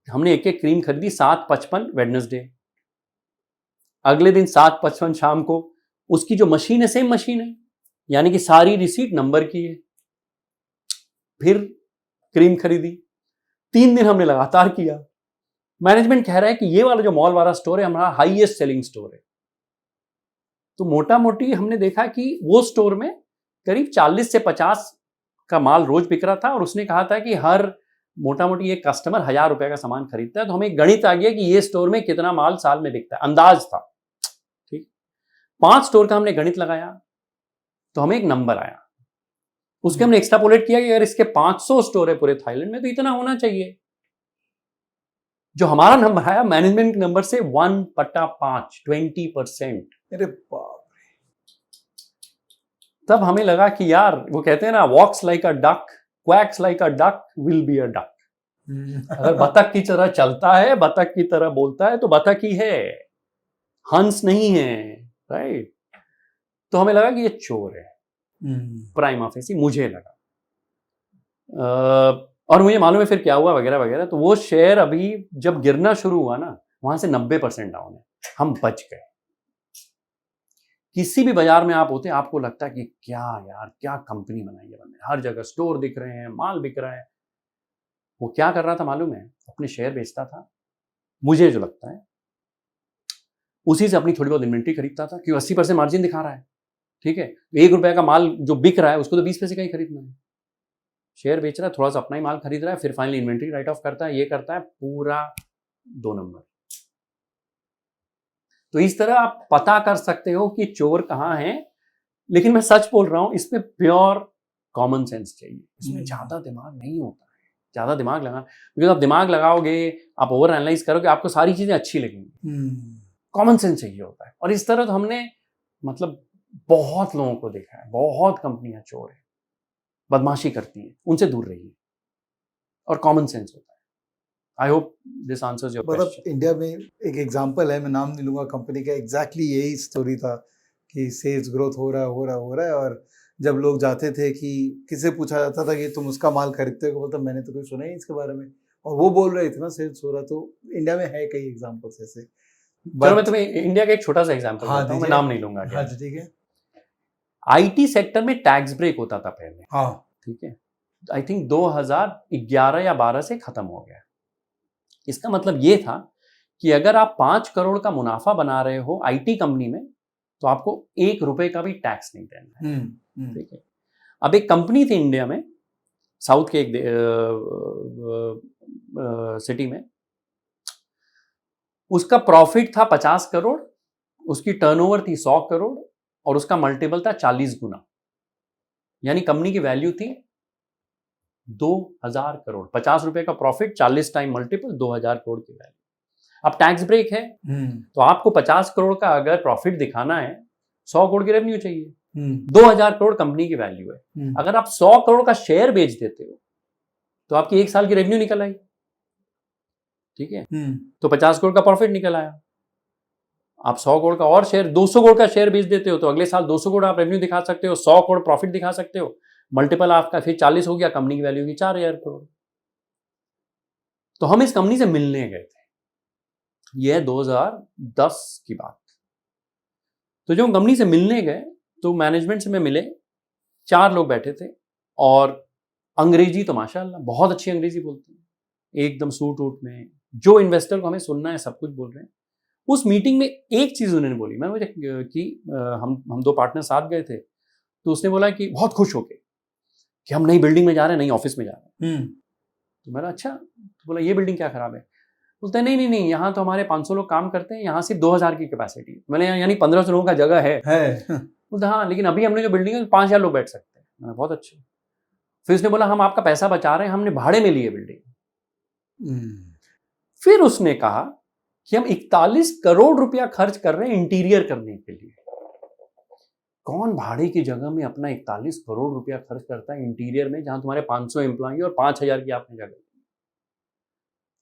[SPEAKER 1] हमने एक एक क्रीम खरीदी, 7:55 वेडनेसडे। अगले दिन 7:55 शाम को उसकी जो मशीन है सेम मशीन है, यानी कि सारी रिसीट नंबर की है। फिर क्रीम खरीदी। 3 दिन हमने लगातार किया। मैनेजमेंट कह रहा है कि ये वाला जो मॉल वाला स्टोर है हमारा हाईएस्ट सेलिंग स्टोर है। तो मोटा मोटी हमने देखा कि वो स्टोर में करीब 40 से 50 का माल रोज बिक रहा था, और उसने कहा था कि हर मोटा मोटी एक कस्टमर 1000 रुपए का सामान खरीदता है। तो हमें गणित आ गया कि ये स्टोर में कितना माल साल में बिकता है, अंदाज था। ठीक, 5 स्टोर का हमने गणित लगाया, तो हमें एक नंबर आया। उसके हमने एक्स्ट्रापोलेट किया कि अगर इसके 500 स्टोर है पूरे थाईलैंड में, तो इतना होना चाहिए। जो हमारा नंबर आया मैनेजमेंट नंबर से 1/5, 20%।
[SPEAKER 3] अरे बाप रे।
[SPEAKER 1] तब हमें लगा कि यार, वो कहते हैं ना, walks like a duck, quacks like a duck, will be a duck. अगर बतख की तरह चलता है, बतख की तरह बोलता है, तो बतख ही है, हंस नहीं है। राइट। तो हमें लगा कि ये चोर है, प्राइम ऑफिस ही मुझे लगा। और मुझे मालूम है फिर क्या हुआ वगैरह वगैरह। तो वो शेयर अभी जब गिरना शुरू हुआ ना, वहां से 90% डाउन है। हम बच गए। किसी भी बाजार में आप होते हैं, आपको लगता है कि क्या यार, क्या कंपनी बनाई है बंदे, हर जगह स्टोर दिख रहे हैं, माल बिक रहा है। वो क्या कर रहा था मालूम है? अपने शेयर बेचता था, मुझे जो लगता है उसी से अपनी थोड़ी बहुत इन्वेंट्री खरीदता था, क्योंकि 80% मार्जिन दिखा रहा है। ठीक है, 1 रुपए का माल जो बिक रहा है उसको तो 20 पैसे का ही खरीदना है। शेयर बेच रहा है, थोड़ा सा अपना ही माल खरीद रहा है, फिर फाइनली इन्वेंट्री राइट ऑफ करता है, ये करता है, पूरा 2 नंबर। तो इस तरह आप पता कर सकते हो कि चोर कहां है। लेकिन मैं सच बोल रहा हूं, इसमें प्योर कॉमन सेंस चाहिए, इसमें ज्यादा दिमाग नहीं होता है। ज्यादा दिमाग लगा, क्योंकि आप दिमाग लगाओगे, आप ओवर एनालाइज करोगे, आपको सारी चीजें अच्छी लगेंगी। कॉमन सेंस चाहिए होता है। और इस तरह तो हमने मतलब बहुत लोगों को देखा है, बहुत कंपनियां चोर है, बदमाशी करती है, उनसे दूर रहिए, और कॉमन सेंस होता है। I hope this answers your question.
[SPEAKER 3] मतलब इंडिया में एक एग्जांपल है, मैं नाम नहीं लूंगा कंपनी का, एग्जैक्टली यही स्टोरी था कि सेल्स ग्रोथ हो रहा है, और जब लोग जाते थे कि किसे पूछा जाता था कि तुम उसका माल खरीदते हो, बोलता मैंने तो कोई सुना ही इसके बारे में, और वो बोल रहे इतना सेल्स हो रहा। तो इंडिया में है कई एग्जांपल्स ऐसे।
[SPEAKER 1] चलो मैं तुम्हें इंडिया का एक छोटा सा एग्जांपल
[SPEAKER 3] हाँ,
[SPEAKER 1] देता हूं, मैं नाम नहीं लूंगा।
[SPEAKER 3] हाँ जी, ठीक है।
[SPEAKER 1] आईटी सेक्टर में टैक्स ब्रेक होता था पहले।
[SPEAKER 3] हाँ,
[SPEAKER 1] ठीक है, आई थिंक 2011 या 12 से खत्म हो गया। इसका मतलब ये था कि अगर आप 5 करोड़ का मुनाफा बना रहे हो आईटी कंपनी में, तो आपको 1 रुपए का भी टैक्स नहीं देना है। ठीक है, अब एक कंपनी थी इंडिया में, साउथ के एक सिटी में, उसका प्रॉफिट था 50 करोड़, उसकी टर्नओवर थी 100 करोड़ और उसका मल्टीपल था 40 गुना, यानी कंपनी की वैल्यू थी 2000 करोड़। 50 रुपए का प्रॉफिट, 40 टाइम मल्टीपल, 2000 करोड़ की वैल्यू। अब टैक्स ब्रेक है तो आपको 50 करोड़ का अगर प्रॉफिट दिखाना है, 100 करोड़ की रेवेन्यू चाहिए, 2000 करोड़ कंपनी की वैल्यू है। अगर आप 100 करोड़ का शेयर बेच देते हो तो आपकी 1 साल की रेवेन्यू निकल आई, ठीक है, तो 50 करोड़ का प्रॉफिट निकल आया। आप 100 करोड़ का और शेयर, 200 करोड़ का शेयर बेच देते हो तो अगले साल 200 करोड़ आप रेवेन्यू दिखा सकते हो, 100 करोड़ प्रॉफिट दिखा सकते हो, मल्टीपल आपका फिर 40 हो गया, कंपनी की वैल्यू की 4000 करोड़। तो हम इस कंपनी से मिलने गए थे, यह है 2010 की बात। तो जब हम कंपनी से मिलने गए तो मैनेजमेंट से मैं मिले, 4 लोग बैठे थे और अंग्रेजी तो माशाल्लाह बहुत अच्छी अंग्रेजी बोलते हैं, एकदम सूट वूट में, जो इन्वेस्टर को हमें सुनना है सब कुछ बोल रहे हैं। उस मीटिंग में एक चीज उन्होंने बोली, मैं मुझे कि हम 2 पार्टनर साथ गए थे, तो उसने बोला कि बहुत खुश होके कि हम नई बिल्डिंग में जा रहे हैं, नई ऑफिस में जा रहे हैं। तो मैंने अच्छा, तो बोला ये बिल्डिंग क्या खराब है? बोलते हैं नहीं, यहाँ तो हमारे 500 लोग काम करते हैं, यहाँ सिर्फ 2000 की कैपेसिटी है। मैंने यानी 1500 लोगों का जगह है। बोलते हाँ, लेकिन अभी हमने जो बिल्डिंग है 5000 लोग बैठ सकते हैं। मैंने बहुत अच्छे। फिर उसने बोला हम आपका पैसा बचा रहे हैं, हमने भाड़े में लिए बिल्डिंग। फिर उसने कहा कि हम 41 करोड़ रुपया खर्च कर रहे हैं इंटीरियर करने के लिए। कौन भाड़े की जगह में अपना 41 करोड़ रुपया खर्च करता है इंटीरियर में, जहां तुम्हारे 500 एम्प्लॉई और 5000 की आपने जगह?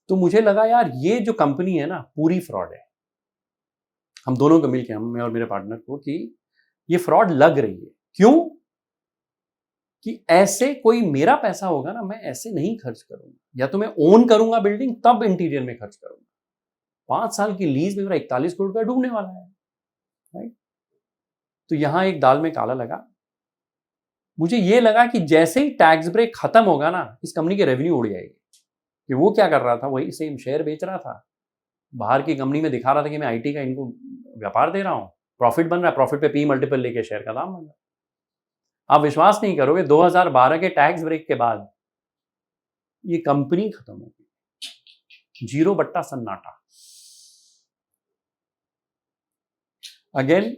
[SPEAKER 1] तो मुझे लगा यार ये जो कंपनी है ना पूरी फ्रॉड है। हम दोनों को मिलकर, मैं और मेरे पार्टनर को, कि ये फ्रॉड लग रही है। क्यों? कि ऐसे कोई मेरा पैसा होगा ना, मैं ऐसे नहीं खर्च करूंगा, या तो मैं ओन करूंगा बिल्डिंग तब इंटीरियर में खर्च करूंगा। 5 साल की लीज में मेरा 41 करोड़ रुपया डूबने वाला है, राइट? तो यहां एक दाल में काला लगा। मुझे यह लगा कि जैसे ही टैक्स ब्रेक खत्म होगा ना, इस कंपनी की रेवेन्यू उड़ जाएगी। कि वो क्या कर रहा था, वही सेम शेयर बेच रहा था, बाहर की कंपनी में दिखा रहा था कि मैं आईटी का इनको व्यापार दे रहा हूं, प्रॉफिट बन रहा है, प्रॉफिट पे पी मल्टीपल लेके शेयर का दाम बन रहा है। आप विश्वास नहीं करोगे, 2012 के टैक्स ब्रेक के बाद ये कंपनी खत्म हो गई, 0 बट्टा सन्नाटा। Again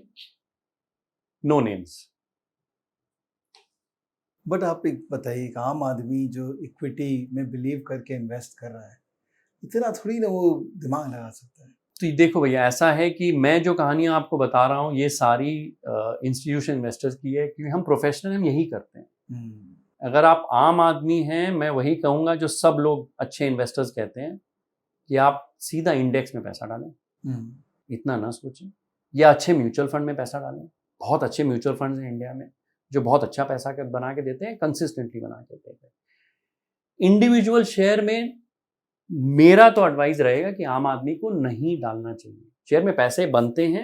[SPEAKER 1] no names.
[SPEAKER 3] बट आप एक बताइए, एक आम आदमी जो इक्विटी में बिलीव करके इन्वेस्ट कर रहा है, इतना थोड़ी ना वो दिमाग लगा सकता है।
[SPEAKER 1] तो देखो भैया, ऐसा है कि मैं जो कहानियां आपको बता रहा हूं ये सारी इंस्टीट्यूशन इन्वेस्टर्स की है, क्योंकि हम प्रोफेशनल, हम यही करते हैं। अगर आप आम आदमी हैं, मैं वही कहूंगा जो सब लोग अच्छे इन्वेस्टर्स कहते हैं कि आप सीधा इंडेक्स में पैसा डालें, इतना ना सोचें, या अच्छे म्यूचुअल फंड में पैसा डालें। बहुत अच्छे म्यूचुअल फंड हैं इंडिया में जो बहुत अच्छा पैसा बना के देते हैं, कंसिस्टेंटली बना के देते हैं। इंडिविजुअल शेयर में मेरा तो एडवाइस रहेगा कि आम आदमी को नहीं डालना चाहिए। शेयर में पैसे बनते हैं,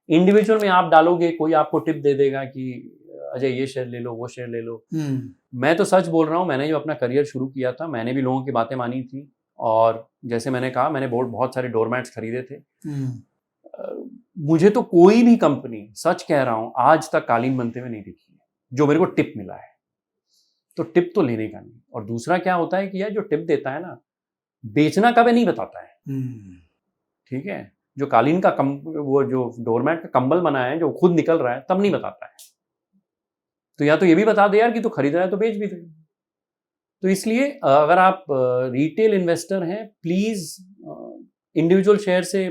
[SPEAKER 1] इंडिविजुअल में आप डालोगे, कोई आपको टिप दे देगा कि अजय ये शेयर ले लो, वो शेयर ले लो। मैं तो सच बोल रहा हूँ, मैंने जो अपना करियर शुरू किया था, मैंने भी लोगों की बातें मानी थी, और जैसे मैंने कहा, मैंने बहुत सारे डोरमैट्स खरीदे थे। मुझे तो कोई भी कंपनी, सच कह रहा हूं, आज तक कालीन बनते हुए नहीं दिखी है जो मेरे को टिप मिला है। तो टिप तो लेने का नहीं। और दूसरा क्या होता है कि यार जो टिप देता है ना, बेचना कभी नहीं बताता है, ठीक है? जो कालीन का वो जो डोरमैट का कंबल बनाया है, जो खुद निकल रहा है, तब नहीं बताता है। तो या तो ये भी बता दे यार कि तू खरीद रहा है तो बेच भी दे। तो इसलिए अगर आप रिटेल इन्वेस्टर हैं, प्लीज इंडिविजुअल शेयर से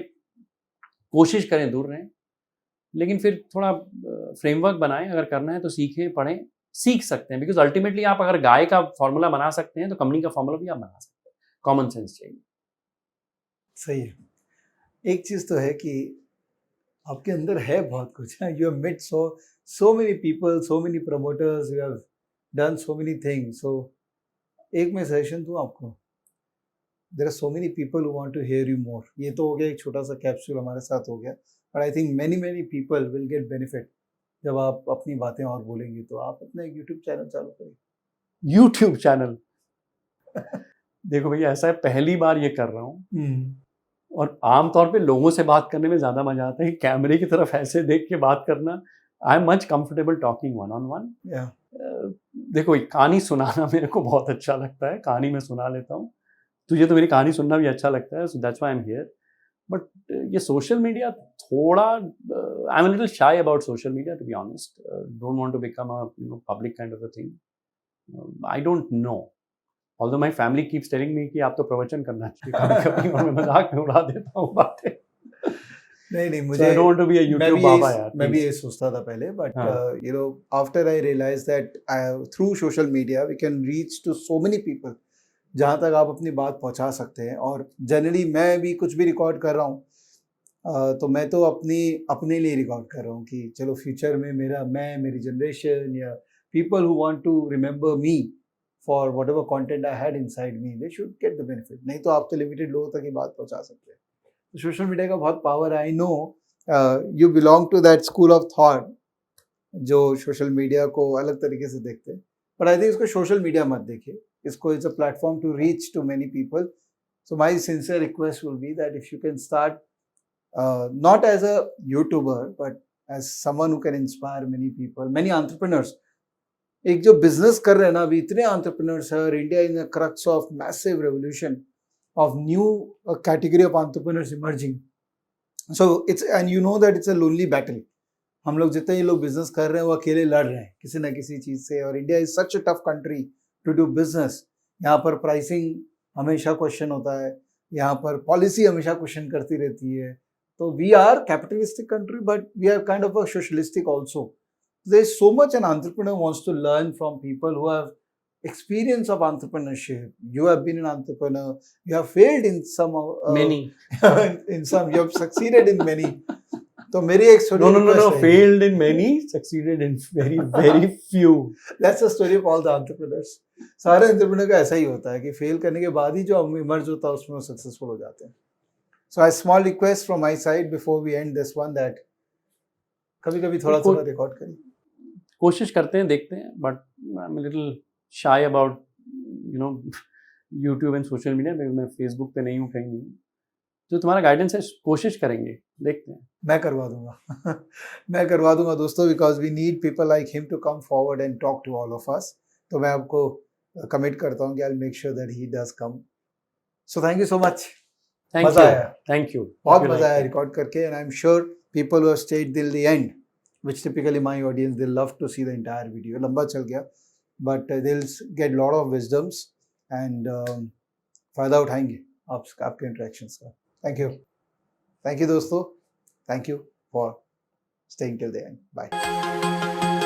[SPEAKER 1] कोशिश करें दूर रहें, लेकिन फिर थोड़ा फ्रेमवर्क बनाएं। अगर करना है तो सीखें, पढ़ें, सीख सकते हैं। बिकॉज अल्टीमेटली आप अगर गाय का फॉर्मूला बना सकते हैं तो कंपनी का फॉर्मूला भी आप बना सकते हैं। कॉमन सेंस चाहिए।
[SPEAKER 3] सही है। एक चीज तो है कि आपके अंदर है बहुत कुछ। You have met so many people, so many promoters, you have done so many things. So एक मैं सजेशन दूं आपको, there are so many people who want to hear you more. ये तो हो गया एक छोटा सा कैप्सूल हमारे साथ हो गया, but I think many people will get benefit जब आप अपनी बातें और बोलेंगे। तो आप अपना एक यूट्यूब चैनल चालू करें।
[SPEAKER 1] यूट्यूब चैनल देखो भैया, ऐसा है, पहली बार ये कर रहा हूँ, और आमतौर पे लोगों से बात करने में ज्यादा मजा आता है। कैमरे की तरफ ऐसे देख के बात करना, I am much comfortable talking one on one. देखो, कहानी सुनाना मेरे को बहुत अच्छा लगता है, कहानी मैं सुना लेता हूँ। तुझे तो मेरी कहानी सुनना भी अच्छा लगता है, so that's why I am here. But ये सोशल मीडिया थोड़ा, I am a little shy about social media to be honest, don't want to become a public kind of a thing. I don't know, although my family keeps telling me कि आप तो प्रवचन करना चाहिए कभी-कभी, और मैं मजाक में उड़ा देता हूँ बातें.
[SPEAKER 3] नहीं
[SPEAKER 1] So
[SPEAKER 3] मुझे
[SPEAKER 1] I don't want to be a YouTube बाबा यार.
[SPEAKER 3] मैं भी
[SPEAKER 1] please.
[SPEAKER 3] ये सोचता था पहले, बट
[SPEAKER 1] हाँ.
[SPEAKER 3] You know after I realize that through social media we can reach to so many people, जहाँ तक आप अपनी बात पहुँचा सकते हैं. और जनरली मैं भी कुछ भी रिकॉर्ड कर रहा हूँ तो मैं तो अपने लिए रिकॉर्ड कर रहा हूँ कि चलो फ्यूचर में मेरी जनरेशन या people who want to remember me for whatever content I had inside me, they should get the benefit. नहीं तो आप तो लिमिटेड लोगों तक ही बात पहुँचा सकते हैं. सोशल मीडिया का बहुत पावर है. I know you belong to that school of thought जो सोशल मीडिया को अलग तरीके से देखते हैं, बट आई थिंक इसको सोशल मीडिया मत देखिए, इसको it's a platform to reach to many people. So my sincere request will be that if you can start not as a YouTuber but as someone who can inspire many people, many entrepreneurs. एक जो business कर रहे हैं ना अभी, इतने entrepreneurs हैं. India in the crux of massive revolution of new category of entrepreneurs emerging. So it's, and you know that it's a lonely battle. हम लोग जितने लोग बिजनेस कर रहे हैं वो अकेले लड़ रहे हैं किसी ना किसी चीज से. और India is such a tough country to do business. यहाँ पर प्राइसिंग हमेशा क्वेश्चन होता है, यहाँ पर पॉलिसी हमेशा क्वेश्चन करती रहती है. तो we are capitalistic country but we are kind of a socialistic also. There is so much an entrepreneur wants to learn from people who have experience of entrepreneurship. You have been an entrepreneur, you have failed in some
[SPEAKER 1] Many.
[SPEAKER 3] in some, you have succeeded in many. तो मेरी एक story
[SPEAKER 1] No, failed in many, succeeded in very few.
[SPEAKER 3] That's the story of all the entrepreneurs. सारे entrepreneur का ऐसा ही होता है कि fail करने के बाद ही जो इमर्ज होता है उसमें वो सक्सेसफुल हो जाते हैं. So a small request from my side before we end this one that कभी-कभी थोड़ा रिकॉर्ड करें.
[SPEAKER 1] कोशिश करते हैं, देखते हैं, but I am little shy about YouTube and social media. मैं Facebook पे नहीं हूँ, कहीं नहीं. जो तुम्हारा गाइडेंस है कोशिश करेंगे, देखते हैं.
[SPEAKER 3] मैं करवा दूंगा दोस्तों, because we need people like him to come forward and talk to all of us. तो मैं आपको कमिट करता हूँ कि I will make sure that he does come. So thank you so much. मजा आया.
[SPEAKER 1] Thank you.
[SPEAKER 3] बहुत मजा आया रिकॉर्ड करके. And I am sure people who have stayed till the end, which typically my audience, they love to see the entire video. लंबा चल गया but they'll get lot of wisdoms and फायदा उठाएंगे आपके interactions का. Thank you दोस्तों. Thank you for staying till the end. Bye.